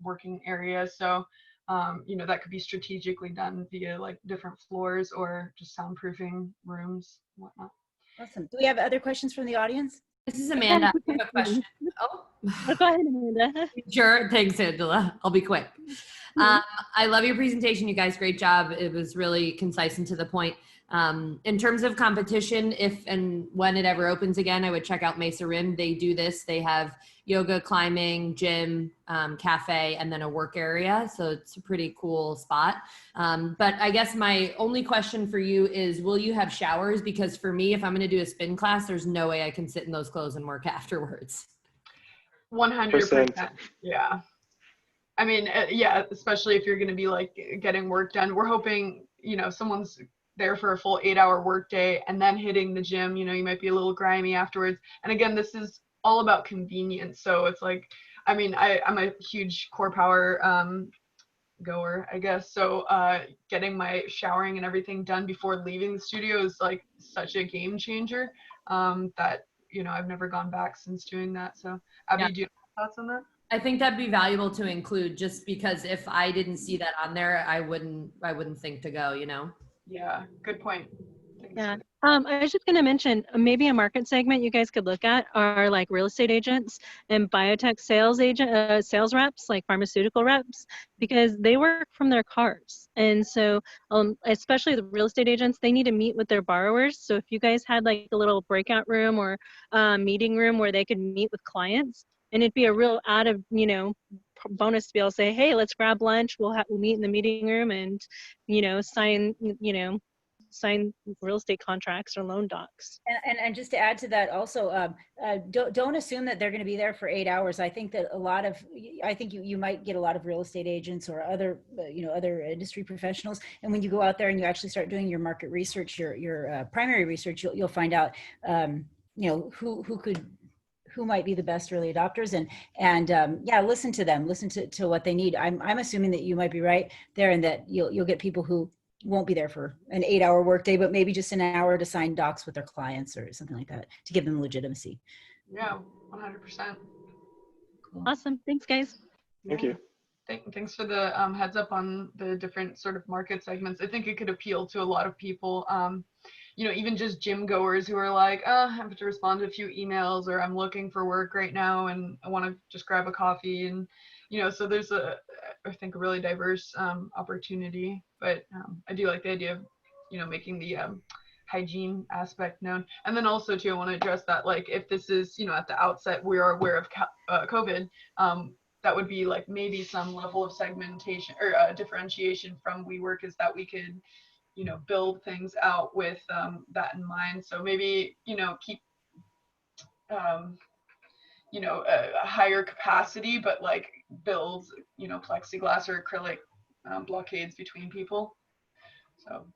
working area. So, that could be strategically done via like different floors or just soundproofing rooms and whatnot. Awesome. Do we have other questions from the audience? This is Amanda. I have a question. Oh, go ahead, Amanda. Sure. Thanks, Angela. I'll be quick. I love your presentation, you guys. Great job. It was really concise and to the point. In terms of competition, if and when it ever opens again, I would check out Mesa Rim. They do this. They have yoga, climbing, gym, cafe, and then a work area. So it's a pretty cool spot. But I guess my only question for you is, will you have showers? Because for me, if I'm going to do a spin class, there's no way I can sit in those clothes and work afterwards. 100%. Yeah. I mean, yeah, especially if you're going to be like getting work done. We're hoping, someone's there for a full 8-hour workday and then hitting the gym, you might be a little grimy afterwards. And again, this is all about convenience. So it's like, I mean, I'm a huge core power goer, I guess. So getting my showering and everything done before leaving the studio is like such a game changer that, I've never gone back since doing that. So Abby, do you have thoughts on that? I think that'd be valuable to include, just because if I didn't see that on there, I wouldn't think to go, Yeah, good point. Thanks. Yeah. I was just going to mention maybe a market segment you guys could look at are like real estate agents and biotech sales reps, like pharmaceutical reps, because they work from their cars. And so especially the real estate agents, they need to meet with their borrowers. So if you guys had like a little breakout room or meeting room where they could meet with clients, and it'd be a real bonus to be able to say, hey, let's grab lunch. We'll meet in the meeting room and, sign real estate contracts or loan docs. And just to add to that also, don't assume that they're going to be there for 8 hours. I think that I think you might get a lot of real estate agents or other, other industry professionals. And when you go out there and you actually start doing your market research, your primary research, you'll find out, who might be the best early adopters, and listen to them, listen to what they need. I'm assuming that you might be right there, and that you'll get people who won't be there for an 8-hour workday, but maybe just an hour to sign docs with their clients or something like that to give them legitimacy. Yeah, 100%. Cool. Awesome. Thanks, guys. Thank you. Thanks for the heads up on the different sort of market segments. I think it could appeal to a lot of people. Even just gym goers who are like, I have to respond to a few emails, or I'm looking for work right now and I want to just grab a coffee. And, so there's I think a really diverse opportunity, but I do like the idea of, making the hygiene aspect known. And then also too, I want to address that, like, if this is, at the outset, we are aware of COVID, that would be like maybe some level of segmentation or differentiation from WeWork, is that we could, build things out with that in mind. So maybe, keep, a higher capacity, but like build, plexiglass or acrylic blockades between people. So.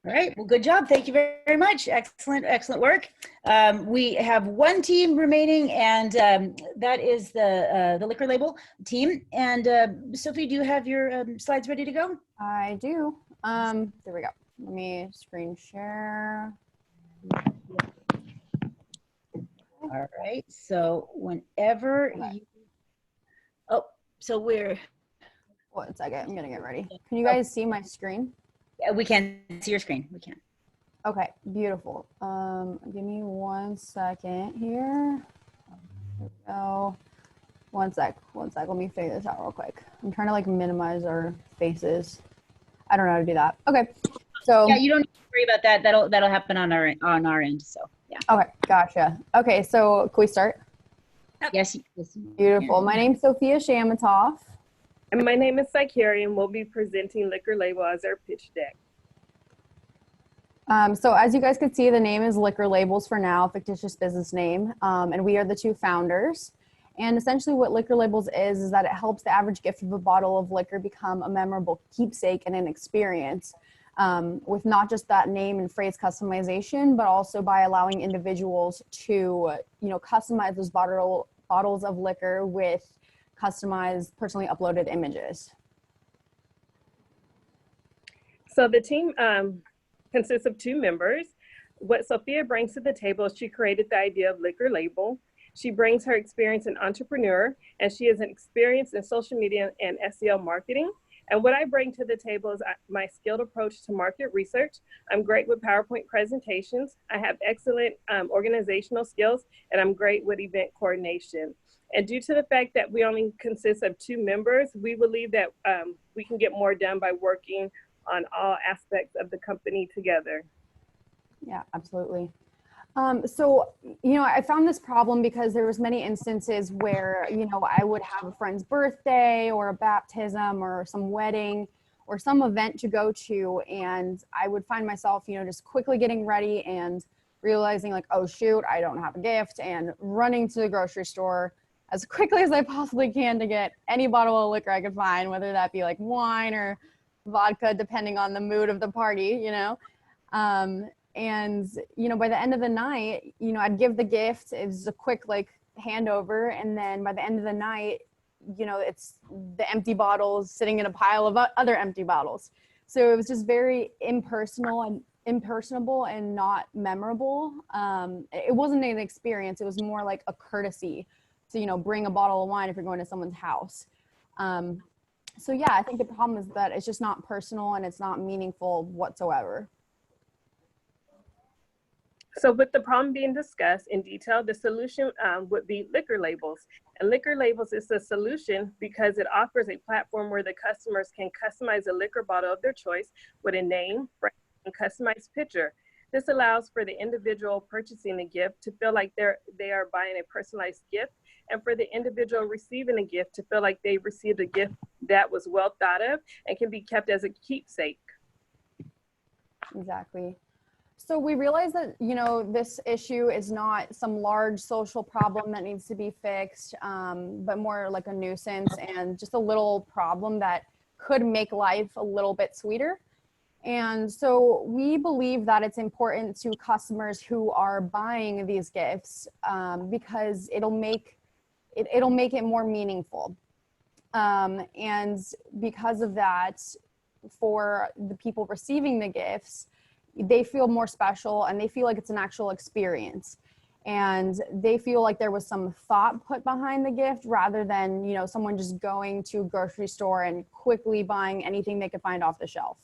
All right. Well, good job. Thank you very much. Excellent work. We have one team remaining, and that is the liquor label team. And Sophie, do you have your slides ready to go? I do. There we go. Let me screen share. All right. So whenever you, so we're. 1 second. I'm gonna get ready. Can you guys see my screen? Yeah, we can see your screen. We can. Okay, beautiful. Give me 1 second here. There we go. 1 sec. Let me figure this out real quick. I'm trying to like minimize our faces. I don't know how to do that. Okay, so yeah, you don't need to worry about that. That'll happen on our end. So yeah. Okay, gotcha. Okay, so can we start? Yes. Beautiful. My name's Sophia Shamatoff. And my name is Saikari, and we'll be presenting Liquor Label as our pitch deck. So as you guys can see, the name is Liquor Labels for now, fictitious business name, and we are the two founders. And essentially what Liquor Labels is that it helps the average gift of a bottle of liquor become a memorable keepsake and an experience, with not just that name and phrase customization, but also by allowing individuals to, customize those bottles of liquor with customized, personally uploaded images. So the team consists of 2 members. What Sophia brings to the table is she created the idea of Liquor Label. She brings her experience in entrepreneur, and she has an experience in social media and SEO marketing. And what I bring to the table is my skilled approach to market research. I'm great with PowerPoint presentations. I have excellent organizational skills, and I'm great with event coordination. And due to the fact that we only consist of 2 members, we believe that we can get more done by working on all aspects of the company together. Yeah, absolutely. So, I found this problem because there was many instances where, I would have a friend's birthday or a baptism or some wedding or some event to go to. And I would find myself, just quickly getting ready and realizing like, oh shoot, I don't have a gift, and running to the grocery store as quickly as I possibly can to get any bottle of liquor I could find, whether that be like wine or vodka, depending on the mood of the party, and, by the end of the night, I'd give the gift. It was a quick like handover. And then by the end of the night, it's the empty bottles sitting in a pile of other empty bottles. So it was just very impersonable and not memorable. It wasn't an experience. It was more like a courtesy to, bring a bottle of wine if you're going to someone's house. So yeah, I think the problem is that it's just not personal and it's not meaningful whatsoever. So with the problem being discussed in detail, the solution would be Liquor Labels. And Liquor Labels is a solution because it offers a platform where the customers can customize a liquor bottle of their choice with a name, brand, and customized picture. This allows for the individual purchasing the gift to feel like they are buying a personalized gift, and for the individual receiving a gift to feel like they received a gift that was well thought of and can be kept as a keepsake. Exactly. So we realize that, you know, this issue is not some large social problem that needs to be fixed, but more like a nuisance and just a little problem that could make life a little bit sweeter. And so we believe that it's important to customers who are buying these gifts because it'll make it more meaningful. And because of that, for the people receiving the gifts, they feel more special and they feel like it's an actual experience. And they feel like there was some thought put behind the gift rather than, you know, someone just going to a grocery store and quickly buying anything they could find off the shelf.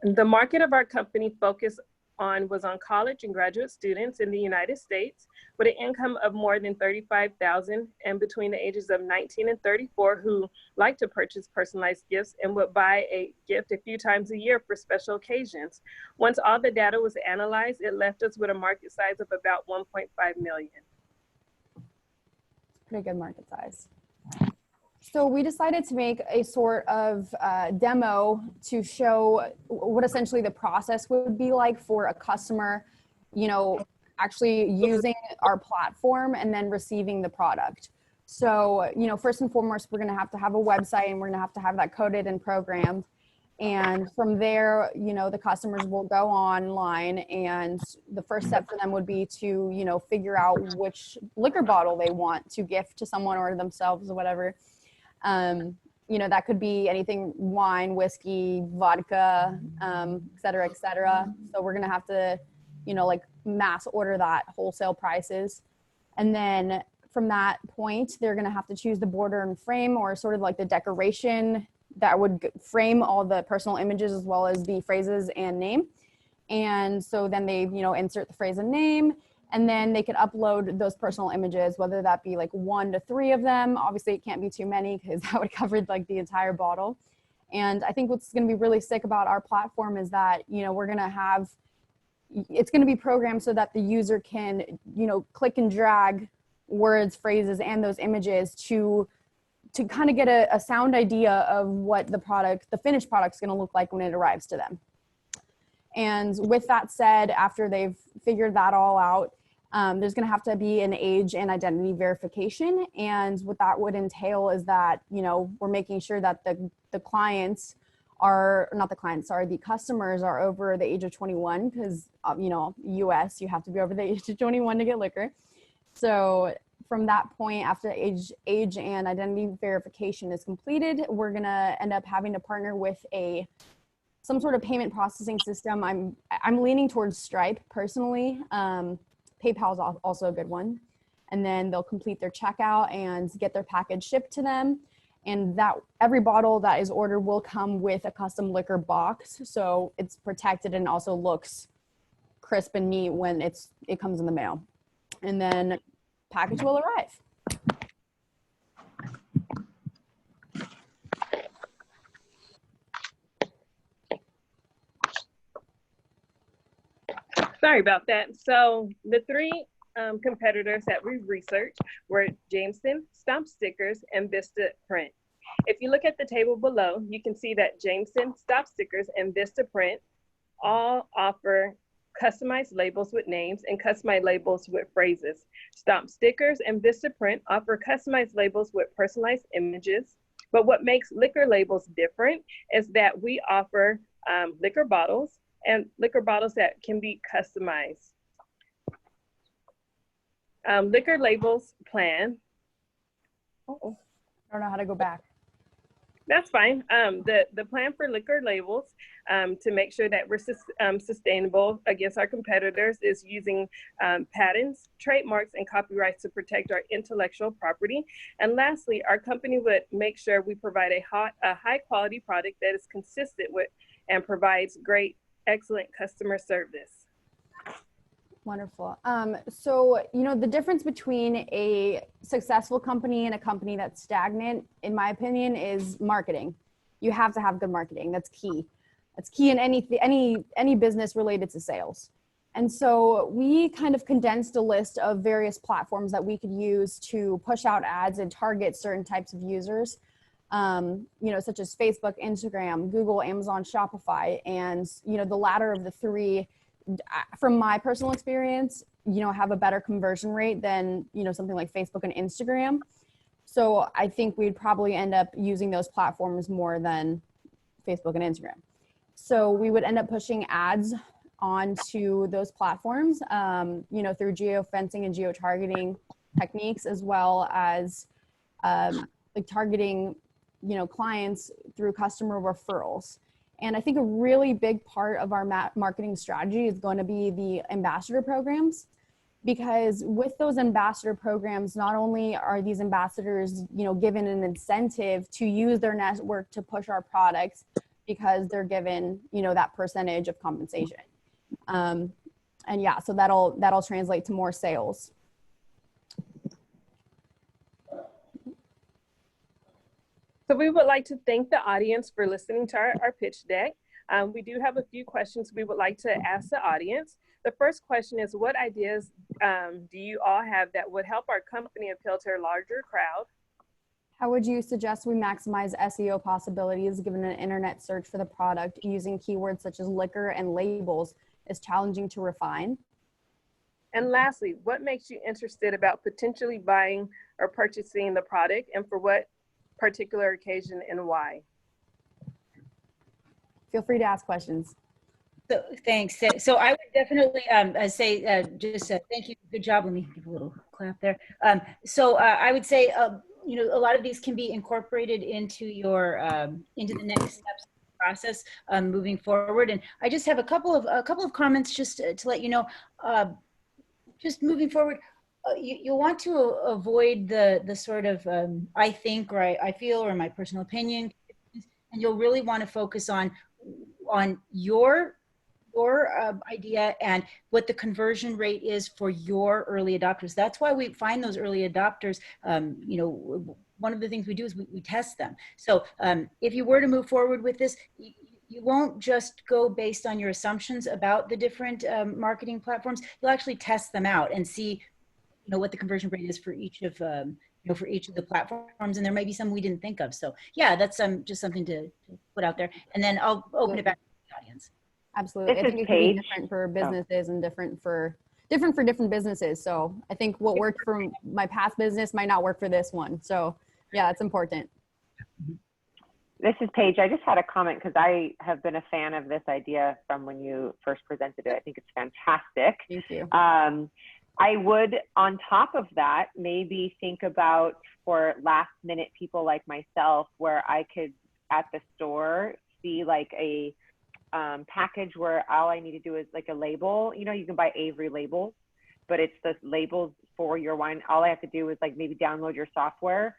The market of our company was on college and graduate students in the United States with an income of more than $35,000 and between the ages of 19 and 34 who like to purchase personalized gifts and would buy a gift a few times a year for special occasions. Once all the data was analyzed, it left us with a market size of about 1.5 million. Pretty good market size. So we decided to make a sort of demo to show what essentially the process would be like for a customer, you know, actually using our platform and then receiving the product. So, you know, first and foremost, we're going to have a website and we're going to have that coded and programmed. And from there, you know, the customers will go online and the first step for them would be to, you know, figure out which liquor bottle they want to gift to someone or themselves or whatever. You know, that could be anything, wine, whiskey, vodka, et cetera, et cetera. So we're going to have to, you know, like mass order that wholesale prices. And then from that point, they're going to have to choose the border and frame or sort of like the decoration that would frame all the personal images as well as the phrases and name. And so then they, you know, insert the phrase and name. And then they could upload those personal images, whether that be like 1 to 3 of them. Obviously, it can't be too many because that would cover like the entire bottle. And I think what's going to be really sick about our platform is that, you know, it's going to be programmed so that the user can, you know, click and drag words, phrases, and those images to kind of get a sound idea of what the finished product is going to look like when it arrives to them. And with that said, after they've figured that all out, there's going to have to be an age and identity verification. And what that would entail is that, you know, we're making sure that the customers are over the age of 21 because, you know, US, you have to be over the age of 21 to get liquor. So from that point, after age and identity verification is completed, we're going to end up having to partner with some sort of payment processing system. I'm leaning towards Stripe personally. PayPal is also a good one. And then they'll complete their checkout and get their package shipped to them. And that every bottle that is ordered will come with a custom liquor box. So it's protected and also looks crisp and neat when it comes in the mail. And then package will arrive. Sorry about that. So the 3 competitors that we researched were Jameson, Stomp Stickers, and Vista Print. If you look at the table below, you can see that Jameson, Stomp Stickers, and Vista Print all offer customized labels with names and customized labels with phrases. Stomp Stickers and Vista Print offer customized labels with personalized images. But what makes liquor labels different is that we offer liquor bottles and liquor bottles that can be customized. Liquor labels plan. I don't know how to go back. That's fine. The plan for liquor labels to make sure that we're sustainable against our competitors is using patents, trademarks, and copyrights to protect our intellectual property. And lastly, our company would make sure we provide a high quality product that is consistent with and provides excellent customer service. Wonderful. So, you know, the difference between a successful company and a company that's stagnant, in my opinion, is marketing. You have to have good marketing. That's key. That's key in any business related to sales. And so we kind of condensed a list of various platforms that we could use to push out ads and target certain types of users, such as Facebook, Instagram, Google, Amazon, Shopify. And, the latter of the three, from my personal experience, have a better conversion rate than, something like Facebook and Instagram. So I think we'd probably end up using those platforms more than Facebook and Instagram. So we would end up pushing ads onto those platforms, through geofencing and geotargeting techniques, as well as targeting, clients through customer referrals. And I think a really big part of our marketing strategy is going to be the ambassador programs, because with those ambassador programs, not only are these ambassadors, given an incentive to use their network to push our products, because they're given, that percentage of compensation. And yeah, so that'll translate to more sales. So we would like to thank the audience for listening to our pitch deck. We do have a few questions we would like to ask the audience. The first question is, what ideas do you all have that would help our company appeal to a larger crowd? How would you suggest we maximize SEO possibilities given an internet search for the product using keywords such as liquor and labels is challenging to refine? And lastly, what makes you interested about potentially buying or purchasing the product, and for what particular occasion and why? Feel free to ask questions. So thanks. So I would definitely say thank you. Good job. Let me give a little clap there. I would say, a lot of these can be incorporated into your into the next steps of the process moving forward. And I just have a couple of comments just to let you know. Just moving forward, you want to avoid the sort of I think, or I feel, or my personal opinion, and you'll really want to focus on your idea and what the conversion rate is for your early adopters. That's why we find those early adopters. One of the things we do is we test them. So if you were to move forward with this, you won't just go based on your assumptions about the different marketing platforms. You'll actually test them out and see, what the conversion rate is for each of for each of the platforms, and there may be some we didn't think of. So yeah, that's just something to put out there, and then I'll open it back to the audience. Absolutely. I think it can be different for businesses and different for different businesses. So I think what worked for my past business might not work for this one. So yeah, it's important. This is Paige. I just had a comment because I have been a fan of this idea from when you first presented it. I think it's fantastic. Thank you. I would, on top of that, maybe think about for last minute people like myself, where I could at the store see like a package where all I need to do is like a label. You can buy Avery labels, but it's the labels for your wine. All I have to do is like maybe download your software,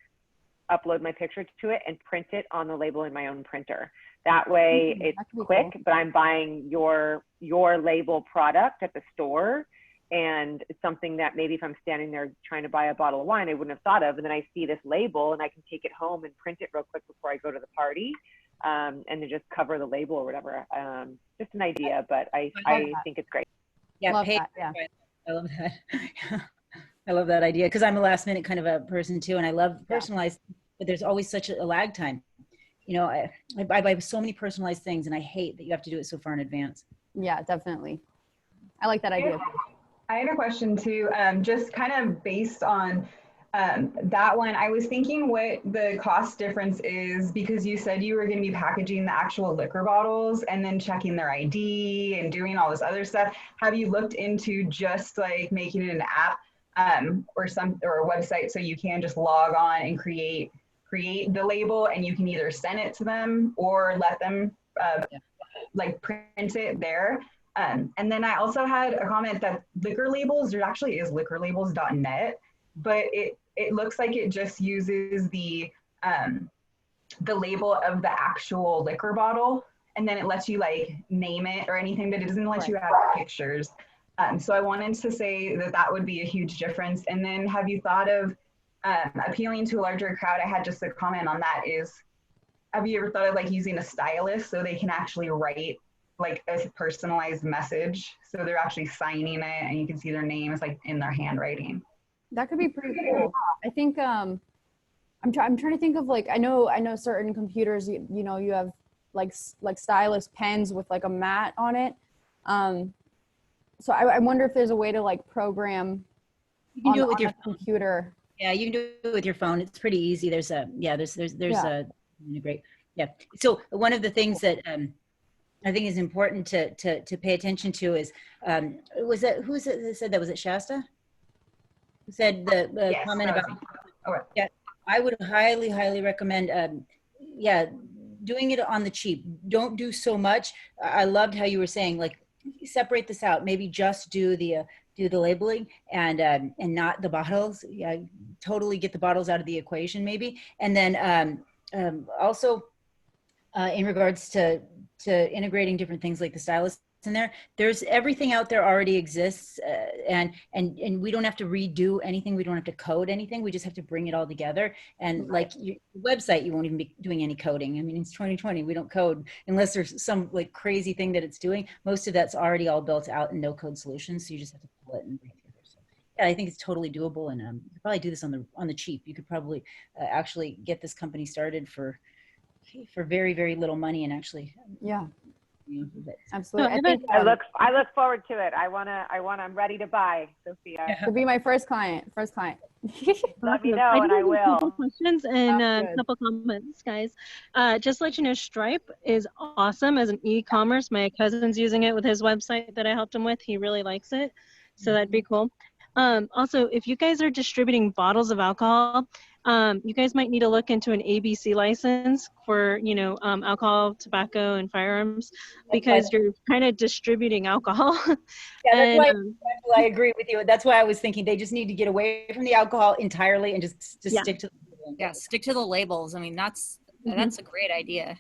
upload my picture to it, and print it on the label in my own printer. That way it's quick, but I'm buying your label product at the store. And it's something that maybe if I'm standing there trying to buy a bottle of wine, I wouldn't have thought of. And then I see this label and I can take it home and print it real quick before I go to the party. And then just cover the label or whatever. Just an idea, but I think it's great. Yeah, I love that. I love that idea because I'm a last minute kind of a person too. And I love personalized, but there's always such a lag time. I buy so many personalized things and I hate that you have to do it so far in advance. Yeah, definitely. I like that idea. I had a question too, just kind of based on that one. I was thinking what the cost difference is, because you said you were going to be packaging the actual liquor bottles and then checking their ID and doing all this other stuff. Have you looked into just like making it an app or a website so you can just log on and create the label, and you can either send it to them or let them like print it there? And then I also had a comment that liquor labels, there actually is liquorlabels.net, but it looks like it just uses the label of the actual liquor bottle, and then it lets you like name it or anything, but it doesn't let you add pictures. So I wanted to say that would be a huge difference. And then have you thought of appealing to a larger crowd? I had just a comment on that is, have you ever thought of like using a stylist so they can actually write like a personalized message? So they're actually signing it and you can see their name is like in their handwriting. That could be pretty cool. I think I'm trying to think of like I know certain computers you know you have like stylus pens with like a mat on it. So I wonder if there's a way to like program. You can do it with your computer. Yeah, you can do it with your phone. It's pretty easy. There's a great So one of the things that I think is important to pay attention to is who said that? Was it Shasta? Who said the yes, comment about? Okay. Yeah, I would highly recommend. Doing it on the cheap. Don't do so much. I loved how you were saying like separate this out. Maybe just do the labeling and not the bottles. Yeah, totally get the bottles out of the equation maybe. And then also in regards to integrating different things like the stylus in there, there's everything out there already exists, and we don't have to redo anything. We don't have to code anything. We just have to bring it all together. And like your website, you won't even be doing any coding. I mean, it's 2020. We don't code unless there's some like crazy thing that it's doing. Most of that's already all built out in no code solutions. So you just have to pull it and bring it together. So yeah, I think it's totally doable, and you could probably do this on the cheap. You could probably actually get this company started for very little money and actually Absolutely. I look forward to it. I'm ready to buy, Sophia. To be my first client. Let me know and I will. A couple questions and a couple comments, guys. Just to let you know, Stripe is awesome as an e-commerce. My cousin's using it with his website that I helped him with. He really likes it, so that'd be cool. Also, if you guys are distributing bottles of alcohol, you guys might need to look into an ABC license for, alcohol, tobacco, and firearms, because you're kind of distributing alcohol. Yeah, that's why I agree with you. That's why I was thinking they just need to get away from the alcohol entirely and just stick to stick to the labels. I mean, that's a great idea.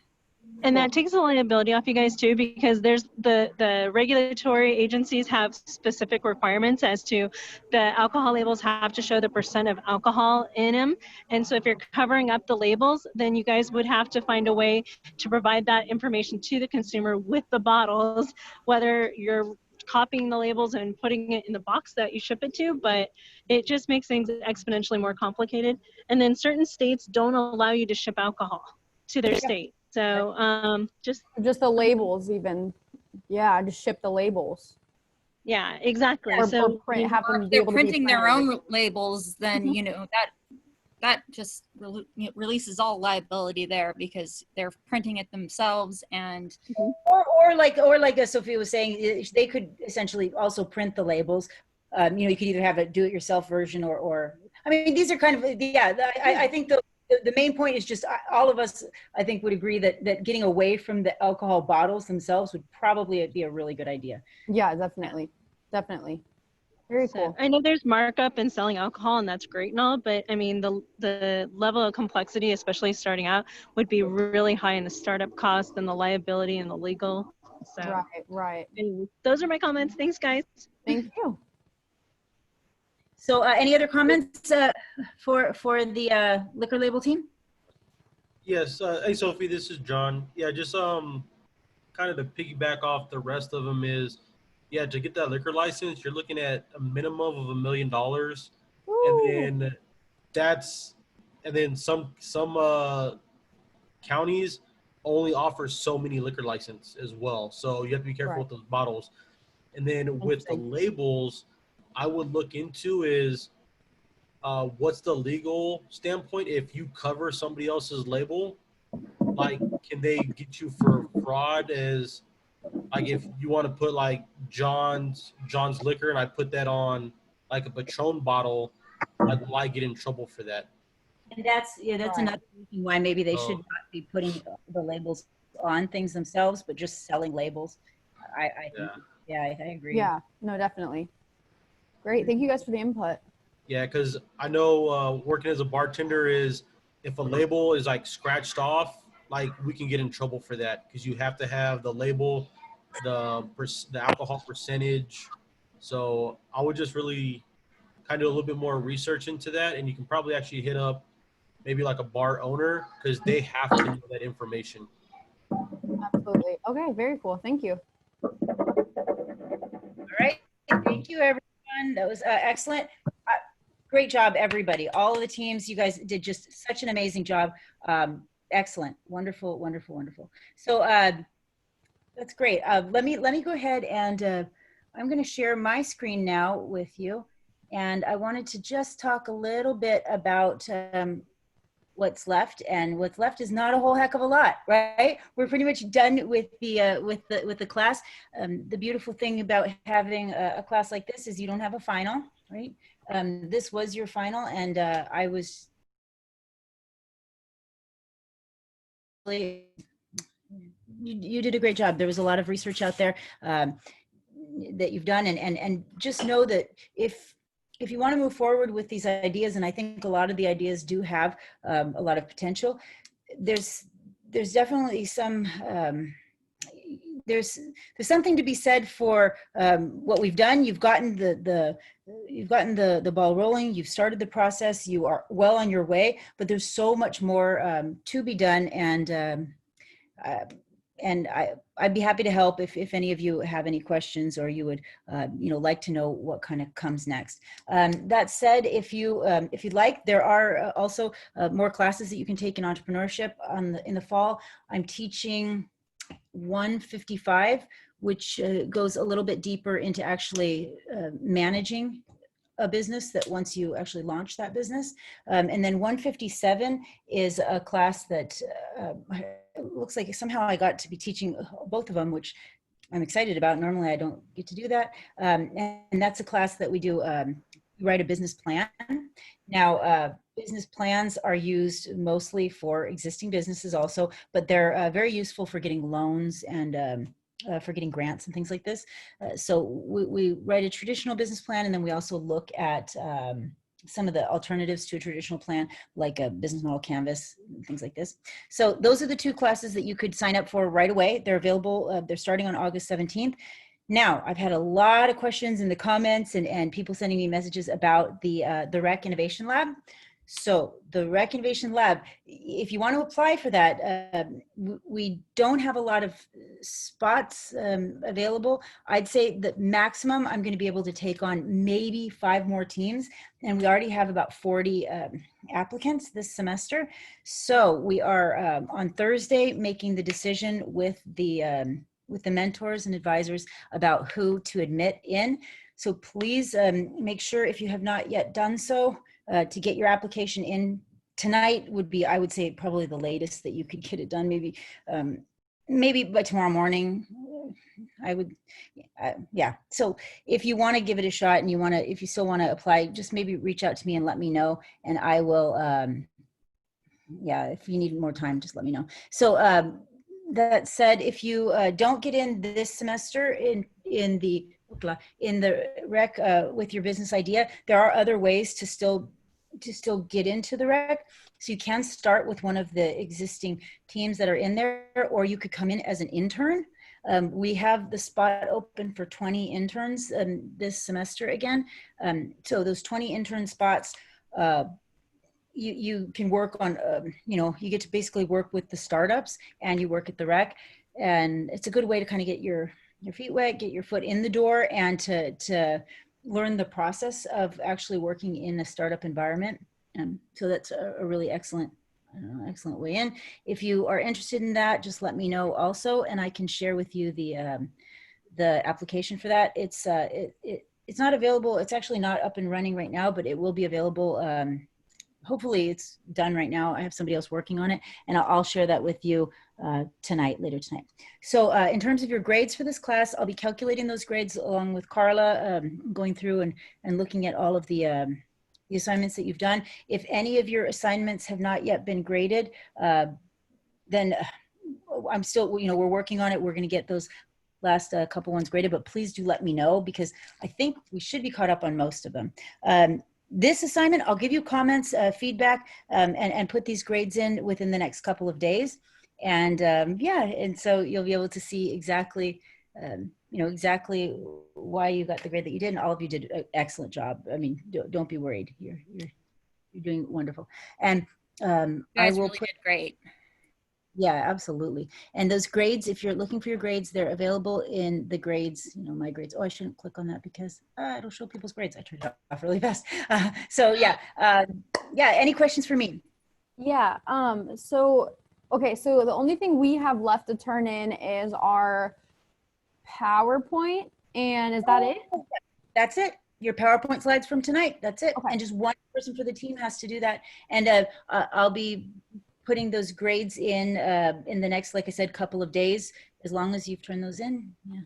And that takes the liability off you guys too, because there's the regulatory agencies have specific requirements as to the alcohol labels have to show the % of alcohol in them. And so if you're covering up the labels, then you guys would have to find a way to provide that information to the consumer with the bottles, whether you're copying the labels and putting it in the box that you ship it to, but it just makes things exponentially more complicated. And then certain states don't allow you to ship alcohol to their state. So just the labels even. Yeah, just ship the labels. Yeah, exactly. Or so have them if they're printing their own labels, then that just releases all liability there, because they're printing it themselves. And or like Sophia was saying, they could essentially also print the labels. You could either have a do-it-yourself version or I mean, these are kind of I think the main point is just all of us, I think, would agree that getting away from the alcohol bottles themselves would probably be a really good idea. Yeah, definitely. Very cool. I know there's markup in selling alcohol, and that's great and all, but I mean, the level of complexity, especially starting out, would be really high in the startup cost and the liability and the legal. So right. Anyway, those are my comments. Thanks, guys. Thank you. So any other comments for the liquor label team? Yes. Hey, Sophie, this is John. Yeah, just kind of to piggyback off the rest of them is, to get that liquor license, you're looking at a minimum of $1 million. And then some counties only offer so many liquor licenses as well. So you have to be careful with those bottles. And then with the labels, I would look into is what's the legal standpoint if you cover somebody else's label? Like, can they get you for fraud? As like if you want to put like John's liquor and I put that on like a Patron bottle, like will I get in trouble for that? And that's another reason why maybe they should not be putting the labels on things themselves, but just selling labels. I agree. Yeah, no, definitely. Great. Thank you guys for the input. Yeah, because I know working as a bartender is if a label is like scratched off, like we can get in trouble for that because you have to have the label, the alcohol percentage. So I would just really kind of do a little bit more research into that, and you can probably actually hit up maybe like a bar owner, because they have to know that information. Absolutely. Okay, very cool. Thank you. All right. Thank you, everyone. That was excellent. Great job, everybody. All of the teams, you guys did just such an amazing job. Excellent. Wonderful, wonderful, wonderful. So that's great. Let me go ahead and I'm going to share my screen now with you. And I wanted to just talk a little bit about what's left, and what's left is not a whole heck of a lot, right? We're pretty much done with the class. The beautiful thing about having a class like this is you don't have a final, right? This was your final, and I was you did a great job. There was a lot of research out there that you've done, and just know that if you want to move forward with these ideas, and I think a lot of the ideas do have a lot of potential, there's definitely some there's something to be said for what we've done. You've gotten the ball rolling. You've started the process. You are well on your way, but there's so much more to be done, and I'd be happy to help if any of you have any questions, or you would like to know what kind of comes next. That said, if you'd like, there are also more classes that you can take in entrepreneurship in the fall. I'm teaching 155, which goes a little bit deeper into actually managing a business that once you actually launch that business. And then 157 is a class that looks like somehow I got to be teaching both of them, which I'm excited about. Normally I don't get to do that. And that's a class that we do, write a business plan. Now, business plans are used mostly for existing businesses also, but they're very useful for getting loans and for getting grants and things like this. So we write a traditional business plan, and then we also look at some of the alternatives to a traditional plan, like a business model canvas, things like this. So those are the two classes that you could sign up for right away. They're available. They're starting on August 17th. Now, I've had a lot of questions in the comments and people sending me messages about the Rec Innovation Lab. So the Rec Innovation Lab, if you want to apply for that, we don't have a lot of spots available. I'd say the maximum I'm going to be able to take on maybe 5 more teams, and we already have about 40 applicants this semester. So we are on Thursday making the decision with the mentors and advisors about who to admit in. So please make sure, if you have not yet done so, to get your application in tonight would be, I would say, probably the latest that you could get it done. Maybe by tomorrow morning. I would, yeah. So if you want to give it a shot and if you still want to apply, just maybe reach out to me and let me know, and I will. Yeah, if you need more time, just let me know. So that said, if you don't get in this semester in the rec with your business idea, there are other ways to still get into the rec. So you can start with one of the existing teams that are in there, or you could come in as an intern. We have the spot open for 20 interns this semester again. So those 20 intern spots, you can work on, you get to basically work with the startups, and you work at the rec, and it's a good way to kind of get your feet wet, get your foot in the door, and to learn the process of actually working in a startup environment. So that's a really excellent way in. If you are interested in that, just let me know also, and I can share with you the application for that. It's not available. It's actually not up and running right now, but it will be available. Hopefully it's done right now. I have somebody else working on it, and I'll share that with you later tonight. So in terms of your grades for this class, I'll be calculating those grades along with Carla, going through and looking at all of the assignments that you've done. If any of your assignments have not yet been graded, then I'm still, we're working on it. We're going to get those last couple ones graded, but please do let me know, because I think we should be caught up on most of them. This assignment, I'll give you comments, feedback, and put these grades in within the next couple of days. And yeah, and so you'll be able to see exactly, exactly why you got the grade that you did. And all of you did an excellent job. I mean, don't be worried. You're doing wonderful. And I guys will really put, did great. yeah, absolutely. And those grades, if you're looking for your grades, they're available in the grades, you know, my grades. Oh, I shouldn't click on that because it'll show people's grades. I turned it off really fast. So yeah, yeah. Any questions for me? Yeah. So, okay. So the only thing we have left to turn in is our PowerPoint. And is that it? That's it. Your PowerPoint slides from tonight. That's it. Okay. And just one person for the team has to do that. And I'll be putting those grades in the next, like I said, couple of days, as long as you've turned those in. Yeah.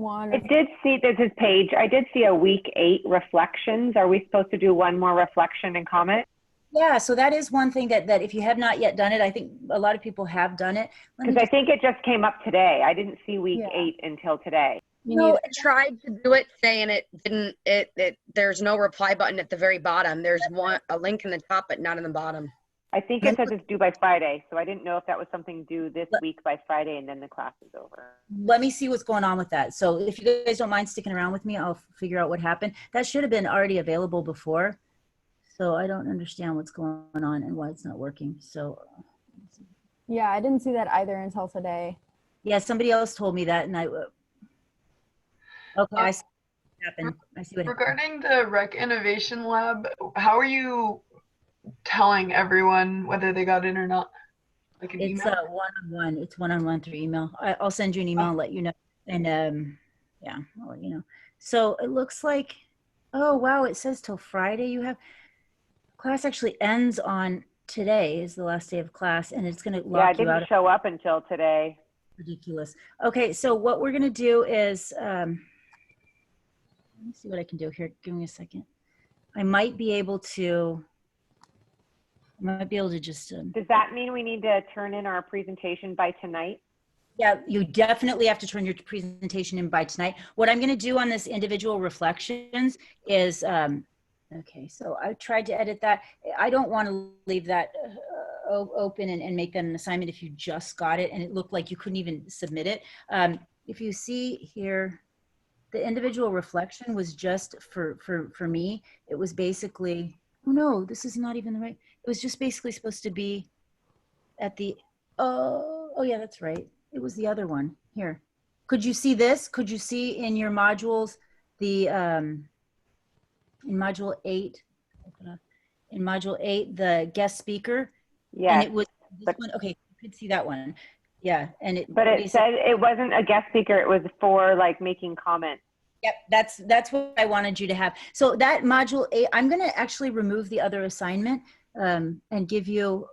I did see, there's this page, I did see a week 8 reflections. Are we supposed to do one more reflection and comment? Yeah, so that is one thing that if you have not yet done it, I think a lot of people have done it. Because I think it just came up today. I didn't see week 8 until today. No, I tried to do it today and it didn't, there's no reply button at the very bottom. There's a link in the top, but not in the bottom. I think it says it's due by Friday, so I didn't know if that was something due this week by Friday and then the class is over. Let me see what's going on with that. So if you guys don't mind sticking around with me, I'll figure out what happened. That should have been already available before. So I don't understand what's going on and why it's not working. So yeah, I didn't see that either until today. Yeah, somebody else told me that, and I I see what happened. I see what regarding the Rec Innovation Lab, how are you telling everyone whether they got in or not? Like an it's email? one-on-one. It's one-on-one through email. I'll send you an email and let you know. And yeah, I'll let you know. So it looks like, oh wow, it says till Friday you have. Class actually ends on today is the last day of class, and it's going to lock you out. Yeah, it didn't show up until today. Ridiculous. Okay, so what we're going to do is, let me see what I can do here. Give me a second. I might be able to just. Does that mean we need to turn in our presentation by tonight? Yeah, you definitely have to turn your presentation in by tonight. What I'm going to do on this individual reflections is, okay, so I tried to edit that. I don't want to leave that open and make that an assignment if you just got it and it looked like you couldn't even submit it. If you see here, the individual reflection was just for me. It was basically, oh no, this is not even the right. It was just basically supposed to be at the, oh yeah, that's right. It was the other one here. Could you see this? Could you see in your modules, the, in module 8, the guest speaker. Yeah. And it was this one. Okay, you could see that one. Yeah, and it. But it said it wasn't a guest speaker. It was for like making comments. Yep, that's what I wanted you to have. So that module 8, I'm going to actually remove the other assignment and give you.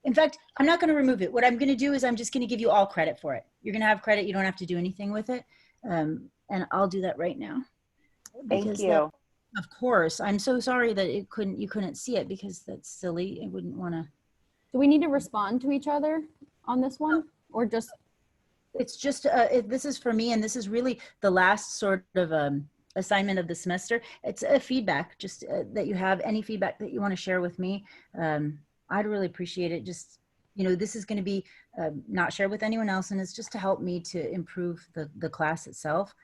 In fact, I'm not going to remove it. What I'm going to do is I'm just going to give you all credit for it. You're going to have credit. You don't have to do anything with it, and I'll do that right now. Thank you. Of course. I'm so sorry that you couldn't see it because that's silly. I wouldn't want to. Do we need to respond to each other on this one or just? It's just, this is for me and this is really the last sort of assignment of the semester. It's a feedback, just that you have any feedback that you want to share with me. I'd really appreciate it. Just, you know, this is going to be not shared with anyone else and it's just to help me to improve the class itself.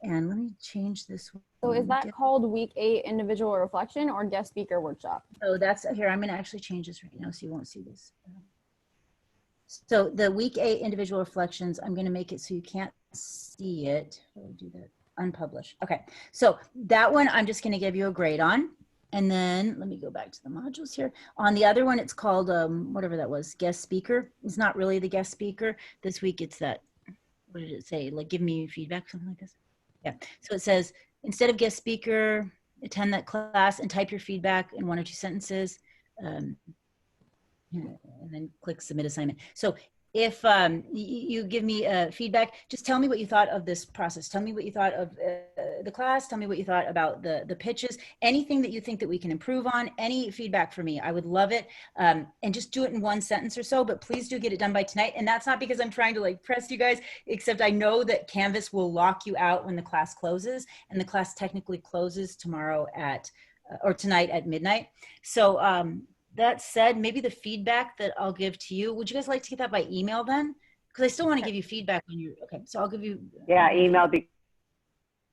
And let me change this one. So is that called week 8 individual reflection or guest speaker workshop? So that's here. I'm going to actually change this right now so you won't see this. So the week 8 individual reflections, I'm going to make it so you can't see it. I'll do that. Unpublished. Okay. So that one, I'm just going to give you a grade on. And then let me go back to the modules here. On the other one, it's called whatever that was, guest speaker. It's not really the guest speaker. This week it's that, what did it say? Like give me feedback, something like this. Yeah. So it says, instead of guest speaker, attend that class and type your feedback in 1 or 2 sentences. And then click submit assignment. So if you give me feedback, just tell me what you thought of this process. Tell me what you thought of the class. Tell me what you thought about the pitches. Anything that you think that we can improve on, any feedback for me, I would love it. And just do it in 1 sentence or so, but please do get it done by tonight. And that's not because I'm trying to like press you guys, except I know that Canvas will lock you out when the class closes, and the class technically closes tomorrow at, or tonight at midnight. So that said, maybe the feedback that I'll give to you, would you guys like to get that by email then? Because I still want to give you feedback on your, okay, so I'll give you. Yeah, email.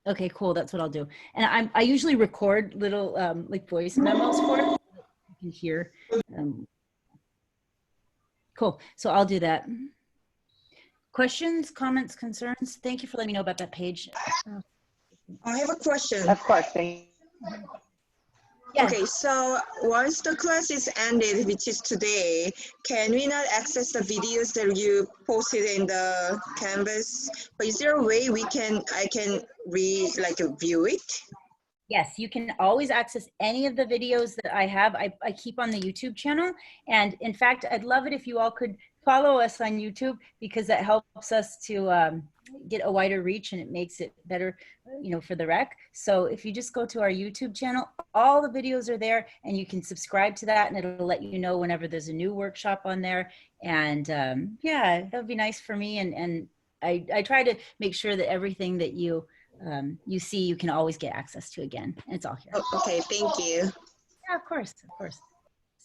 Okay, cool, that's what I'll do. And I usually record little like voice memos for it. You can hear. Cool. So I'll do that. Questions, comments, concerns? Thank you for letting me know about that page. I have a question. Of course. Thank Yes. Okay, so once the class is ended, which is today, can we not access the videos that you posted in the Canvas? But is there a way I can view it? Yes, you can always access any of the videos that I have. I keep on the YouTube channel. And in fact, I'd love it if you all could follow us on YouTube, because that helps us to get a wider reach, and it makes it better, for the rec. So if you just go to our YouTube channel, all the videos are there, and you can subscribe to that, and it'll let you know whenever there's a new workshop on there. And yeah, that would be nice for me. And I try to make sure that everything that you see, you can always get access to again. And it's all here. Oh, okay, thank you. Yeah, of course, of course.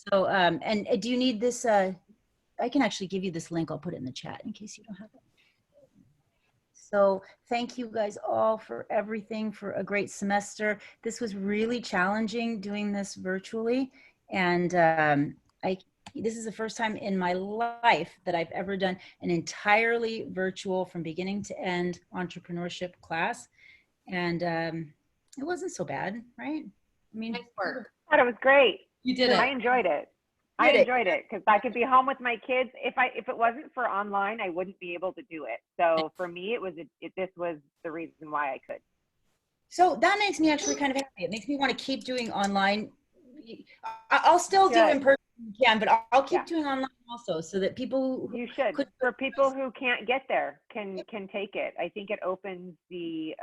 So, and do you need this? I can actually give you this link. I'll put it in the chat in case you don't have it. So thank you guys all for everything, for a great semester. This was really challenging doing this virtually. And this is the first time in my life that I've ever done an entirely virtual, from beginning to end, entrepreneurship class. And it wasn't so bad, right? I mean, I thought it was great. You did it. I enjoyed it. I enjoyed it because I could be home with my kids. If it wasn't for online, I wouldn't be able to do it. So for me, this was the reason why I could. So that makes me actually kind of happy. It makes me want to keep doing online. I'll still do in person, but I'll keep doing online also, so that people you should for people who can't get there can take it. I think it opens the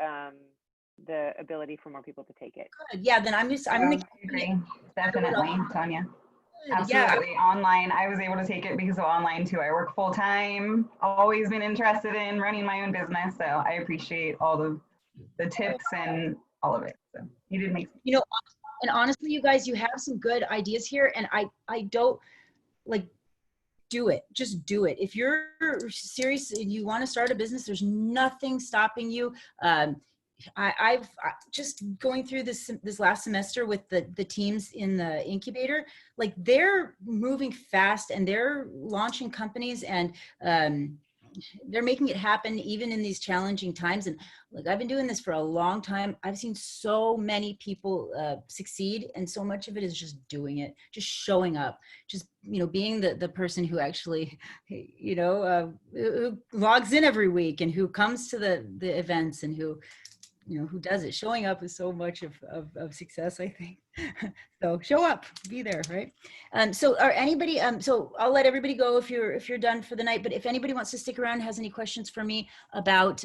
ability for more people to take it. Good. Yeah, then I'm I agree. Definitely, Tanya. Absolutely. Yeah. Online, I was able to take it because of online too. I work full time, always been interested in running my own business. So I appreciate all the tips and all of it. So you did make sense. And honestly, you guys, you have some good ideas here, and I don't do it. Just do it. If you're serious and you want to start a business, there's nothing stopping you. I've just going through this last semester with the teams in the incubator, they're moving fast and they're launching companies, and they're making it happen even in these challenging times. And I've been doing this for a long time. I've seen so many people succeed, and so much of it is just doing it, just showing up, just being the person who actually who logs in every week and who comes to the events and who does it. Showing up is so much of success, I think. So show up, be there, right? So anybody, so I'll let everybody go if you're done for the night, but if anybody wants to stick around, has any questions for me about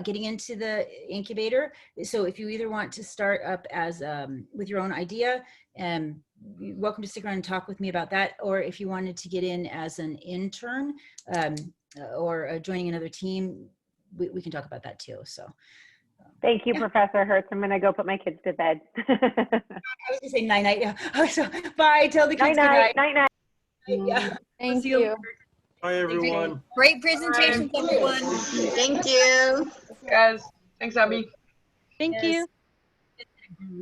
getting into the incubator. So if you either want to start up as with your own idea, you're welcome to stick around and talk with me about that. Or if you wanted to get in as an intern or joining another team, we can talk about that too. So. Thank you, Professor Hertz. I'm going to go put my kids to bed. I was going to say night-night. Yeah. So, bye. Tell the kids night-night. good night. Night-night. Yeah. Thank you. Bye, everyone. Great presentations, everyone. Thank you. Guys, thanks, Abby. Thank you.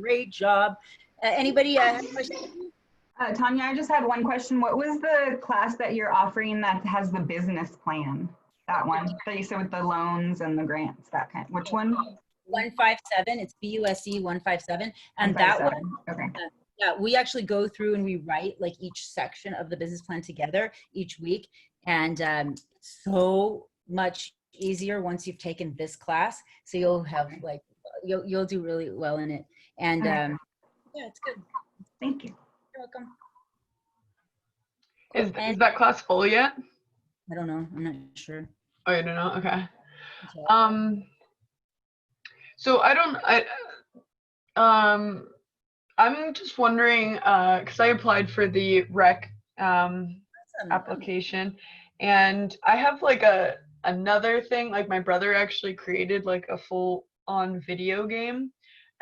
Great job. Anybody have a question? Tanya, I just had one question. What was the class that you're offering that has the business plan? That one that you said with the loans and the grants, that kind. Which one? 157. It's BUSE 157, and that one. Okay. Yeah, we actually go through and we write each section of the business plan together each week, and so much easier once you've taken this class. So you'll have you'll do really well in it, and yeah, it's good. Thank you. You're welcome. Is that class full yet? I don't know. I'm not sure. Oh, you don't know? Okay. So I'm just wondering, because I applied for the rec application, and I have another thing. My brother actually created a full-on video game,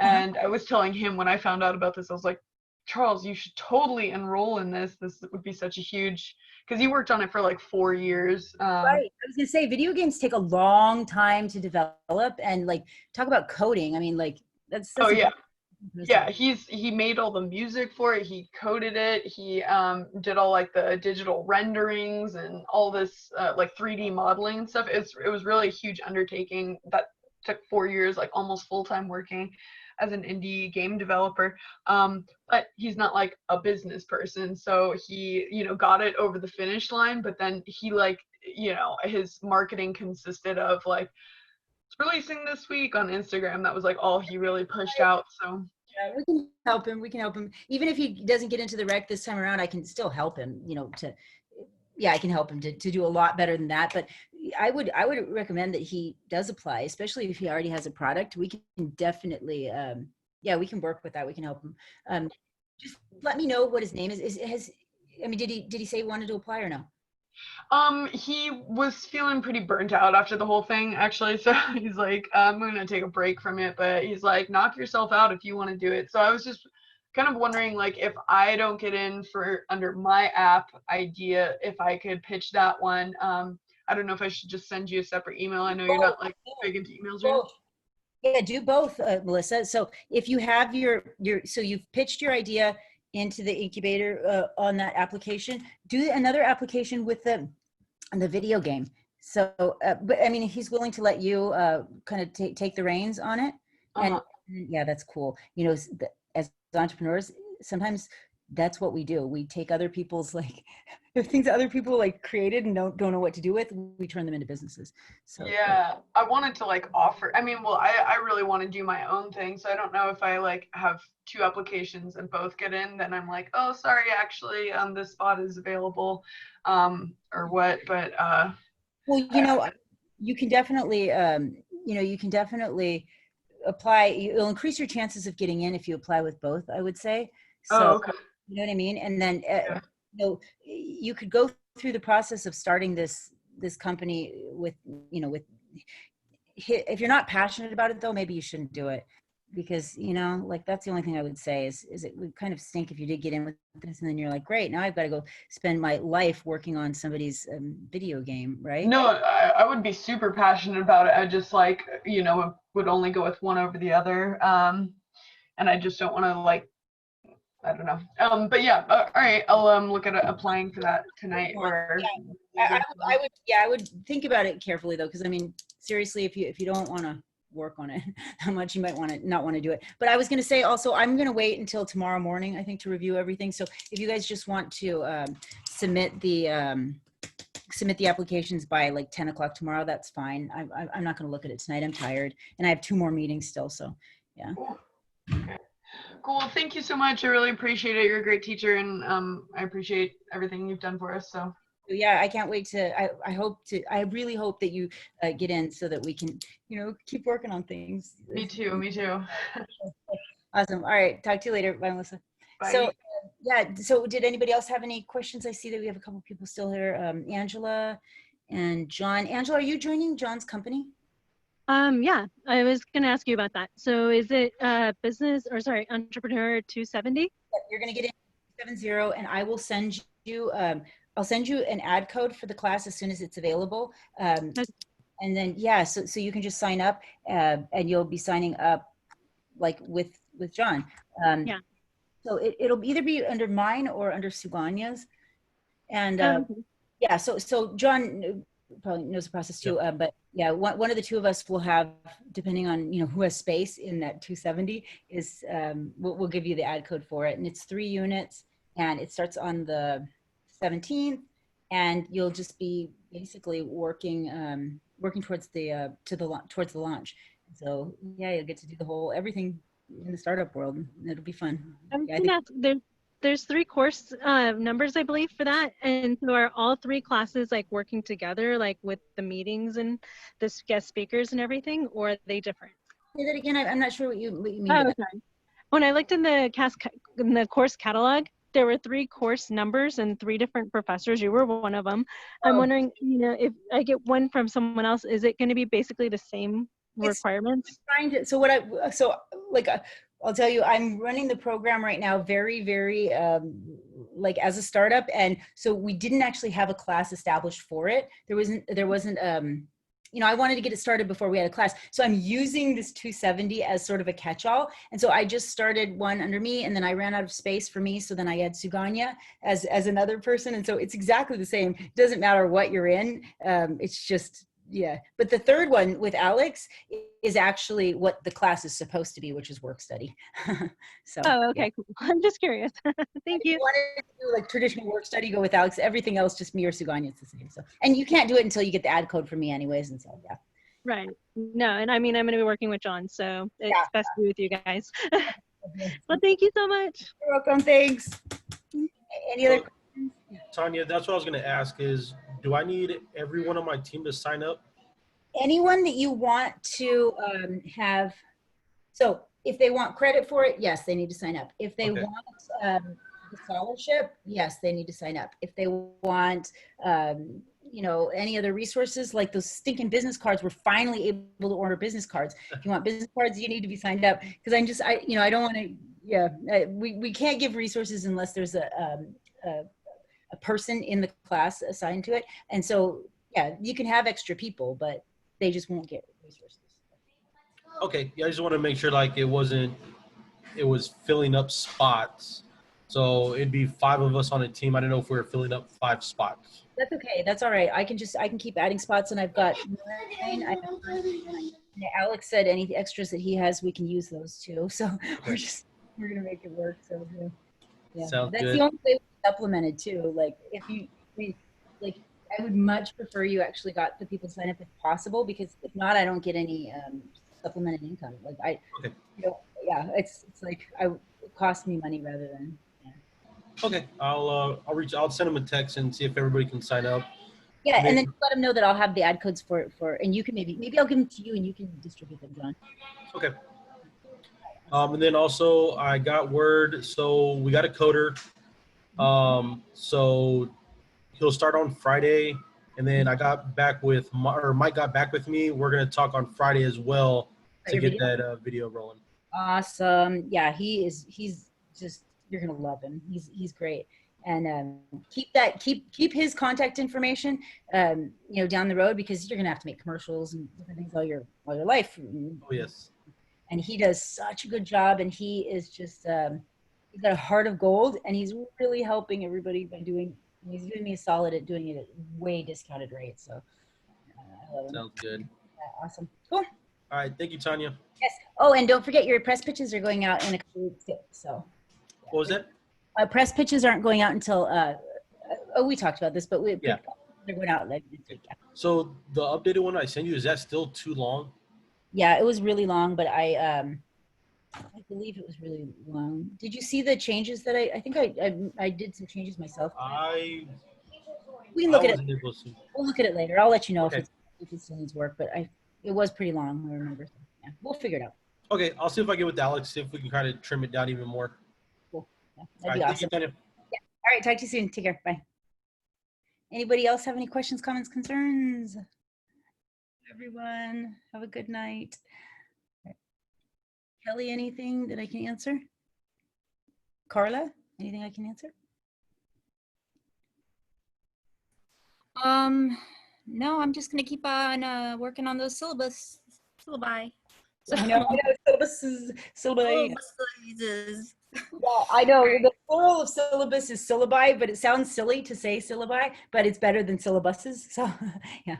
and I was telling him when I found out about this, I was like, Charles, you should totally enroll in this. This would be such a huge, because he worked on it for 4 years. Right. I was gonna say, video games take a long time to develop, and talk about coding. I mean, that's oh yeah. Yeah, he made all the music for it. He coded it. He did all like the digital renderings and all this like 3D modeling and stuff. It was really a huge undertaking that took 4 years, like almost full-time working as an indie game developer. But he's not like a business person, so he, you know, got it over the finish line. But then he like, you know, his marketing consisted of like releasing this week on Instagram. That was like all he really pushed out. So yeah, we can help him. We can help him. Even if he doesn't get into the rec this time around, I can still help him, you know, I can help him to do a lot better than that. But I would recommend that he does apply, especially if he already has a product. We can definitely, we can work with that. We can help him. Just let me know what his name is. Did he say he wanted to apply or no? He was feeling pretty burnt out after the whole thing, actually. So he's like, I'm gonna take a break from it, but he's like, knock yourself out if you want to do it. So I was just kind of wondering, like, if I don't get in for under my app idea, if I could pitch that one. I don't know if I should just send you a separate email. I know you're not like big into emails, right? Yeah, do both, Melissa. So if you have so you've pitched your idea into the incubator on that application, do another application with the video game. So, but I mean, he's willing to let you kind of take the reins on it. And yeah, that's cool. You know, as entrepreneurs, sometimes that's what we do. We take other people's like things that other people like created and don't know what to do with, we turn them into businesses. So yeah, I wanted to like offer, I mean, well, I really want to do my own thing. So I don't know if I like have 2 applications and both get in, then I'm like, oh, sorry, actually, this spot is available, or what, but. Well, you know, you can definitely, apply. You'll increase your chances of getting in if you apply with both, I would say. So, okay. You know what I mean? And then, you know, you could go through the process of starting this company with, you know, if you're not passionate about it though, maybe you shouldn't do it, because, you know, like that's the only thing I would say is it would kind of stink if you did get in with this and then you're like, great, now I've got to go spend my life working on somebody's video game, right? No, I would be super passionate about it. I just like, you know, would only go with one over the other. And I just don't want to like, I don't know. But yeah, all right. I'll look at applying for that tonight. Or I would think about it carefully though, because I mean, seriously, if you don't want to work on it how much, you might not want to do it. But I was going to say also, I'm going to wait until tomorrow morning, I think, to review everything. So if you guys just want to submit the applications by like 10 o'clock tomorrow, that's fine. I'm not going to look at it tonight. I'm tired and I have 2 more meetings still. So yeah. Okay. Cool. Thank you so much. I really appreciate it. You're a great teacher, and I appreciate everything you've done for us. So yeah, I can't wait to, I really hope that you get in so that we can, you know, keep working on things. Me too. Me too. Awesome. All right. Talk to you later. Bye, Melissa. Bye. So yeah. So did anybody else have any questions? I see that we have a couple people still here. Angela and John. Angela, are you joining John's company? Yeah, I was going to ask you about that. So is it Entrepreneur 270? You're going to get in 270, and I will send you, I'll send you an ad code for the class as soon as it's available. And then, yeah, so you can just sign up and you'll be signing up like with John. Yeah. So it'll either be under mine or under Suganya's. And yeah, so John probably knows the process too, but yeah, one of the 2 of us will have, depending on, you know, who has space in that 270 is, we'll give you the ad code for it. And it's 3 units and it starts on the 17th, and you'll just be basically working towards towards the launch. So yeah, you'll get to do everything in the startup world. It'll be fun. There's 3 course numbers, I believe, for that. And so are all 3 classes like working together, like with the meetings and the guest speakers and everything, or are they different? Say that again. I'm not sure what you mean. Oh, okay. When I looked in the course catalog, there were 3 course numbers and 3 different professors. You were one of them. I'm wondering, you know, if I get one from someone else, is it going to be basically the same requirements? I'll tell you, I'm running the program right now very, very like as a startup. And so we didn't actually have a class established for it. There wasn't I wanted to get it started before we had a class. So I'm using this 270 as sort of a catch-all. And so I just started one under me, and then I ran out of space for me. So then I had Suganya as another person. And so it's exactly the same. It doesn't matter what you're in. It's just, yeah. But the third one with Alex is actually what the class is supposed to be, which is work study. So, Oh, okay, yeah. cool. I'm just curious. Thank you. If you wanted to do like traditional work study, go with Alex. Everything else, just me or Suganya, it's the same. So, and you can't do it until you get the ad code from me anyways. And so, yeah. Right. No, and I mean, I'm going to be working with John, so it's best to be with you guys. Well, thank you so much. You're welcome. Thanks. Any other questions? Tanya, that's what I was going to ask is, do I need everyone on my team to sign up? Anyone that you want to have, so if they want credit for it, yes, they need to sign up. If they want the scholarship, yes, they need to sign up. If they want, any other resources like those stinking business cards, we're finally able to order business cards. If you want business cards, you need to be signed up, because I don't want to, we can't give resources unless there's a person in the class assigned to it. And so, yeah, you can have extra people, but they just won't get resources. Okay, yeah, I just want to make sure like it was filling up spots. So it'd be 5 of us on a team. I don't know if we were filling up 5 spots. That's okay. That's all right. I can keep adding spots, and I've got 9. Alex said any extras that he has, we can use those too. So we're gonna make it work. So yeah. Sounds That's good. the only way we supplemented too. Like I would much prefer you actually got the people to sign up if possible, because if not, I don't get any supplemented income. Like it's like it costs me money rather than. Okay, I'll send them a text and see if everybody can sign up. Yeah, and then let them know that I'll have the ad codes for and you can maybe I'll give them to you and you can distribute them, John. Okay. And then also I got word, so we got a coder. So he'll start on Friday, and then I got back with Mike got back with me. We're gonna talk on Friday as well to get that video rolling. Awesome. Yeah, he's just, you're gonna love him. He's great. And keep his contact information down the road, because you're gonna have to make commercials and different things all your life. Oh yes. And he does such a good job, and he is just he's got a heart of gold, and he's really helping everybody by he's doing me a solid at doing it at way discounted rates. So I love him. Sounds good. Yeah, awesome. Cool. All right, thank you, Tanya. Yes. Oh, and don't forget your press pitches are going out in a couple weeks too. So. What was that? Press pitches aren't going out until we talked about this, but they're going out like next week. Yeah. So the updated one I sent you, is that still too long? Yeah, it was really long, but I believe it was really long. Did you see the changes that I think I did some changes myself? We can look at it. We'll look at it later. I'll let you know if it still needs work, but it was pretty long, I remember. Yeah, we'll figure it out. Okay, I'll see if I get with Alex, see if we can kind of trim it down even more. Cool. Yeah, All that'd right, be thank awesome. you, Tanya. Yeah. All right, talk to you soon. Take care. Bye. Anybody else have any questions, comments, concerns? Everyone, have a good night. Kelly, anything that I can answer? Carla, anything I can answer? No, I'm just gonna keep on working on those syllabi. I know syllabi. Yeah, I know. The plural of syllabus is syllabi, but it sounds silly to say syllabi, but it's better than syllabuses. So, yeah.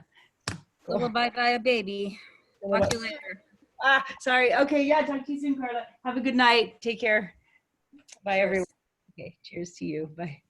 Cool. Syllabi by a baby. Talk to you later. Sorry. Okay, yeah, talk to you soon, Carla. Have a good night. Take care. Bye, everyone. Okay, cheers to you. Bye.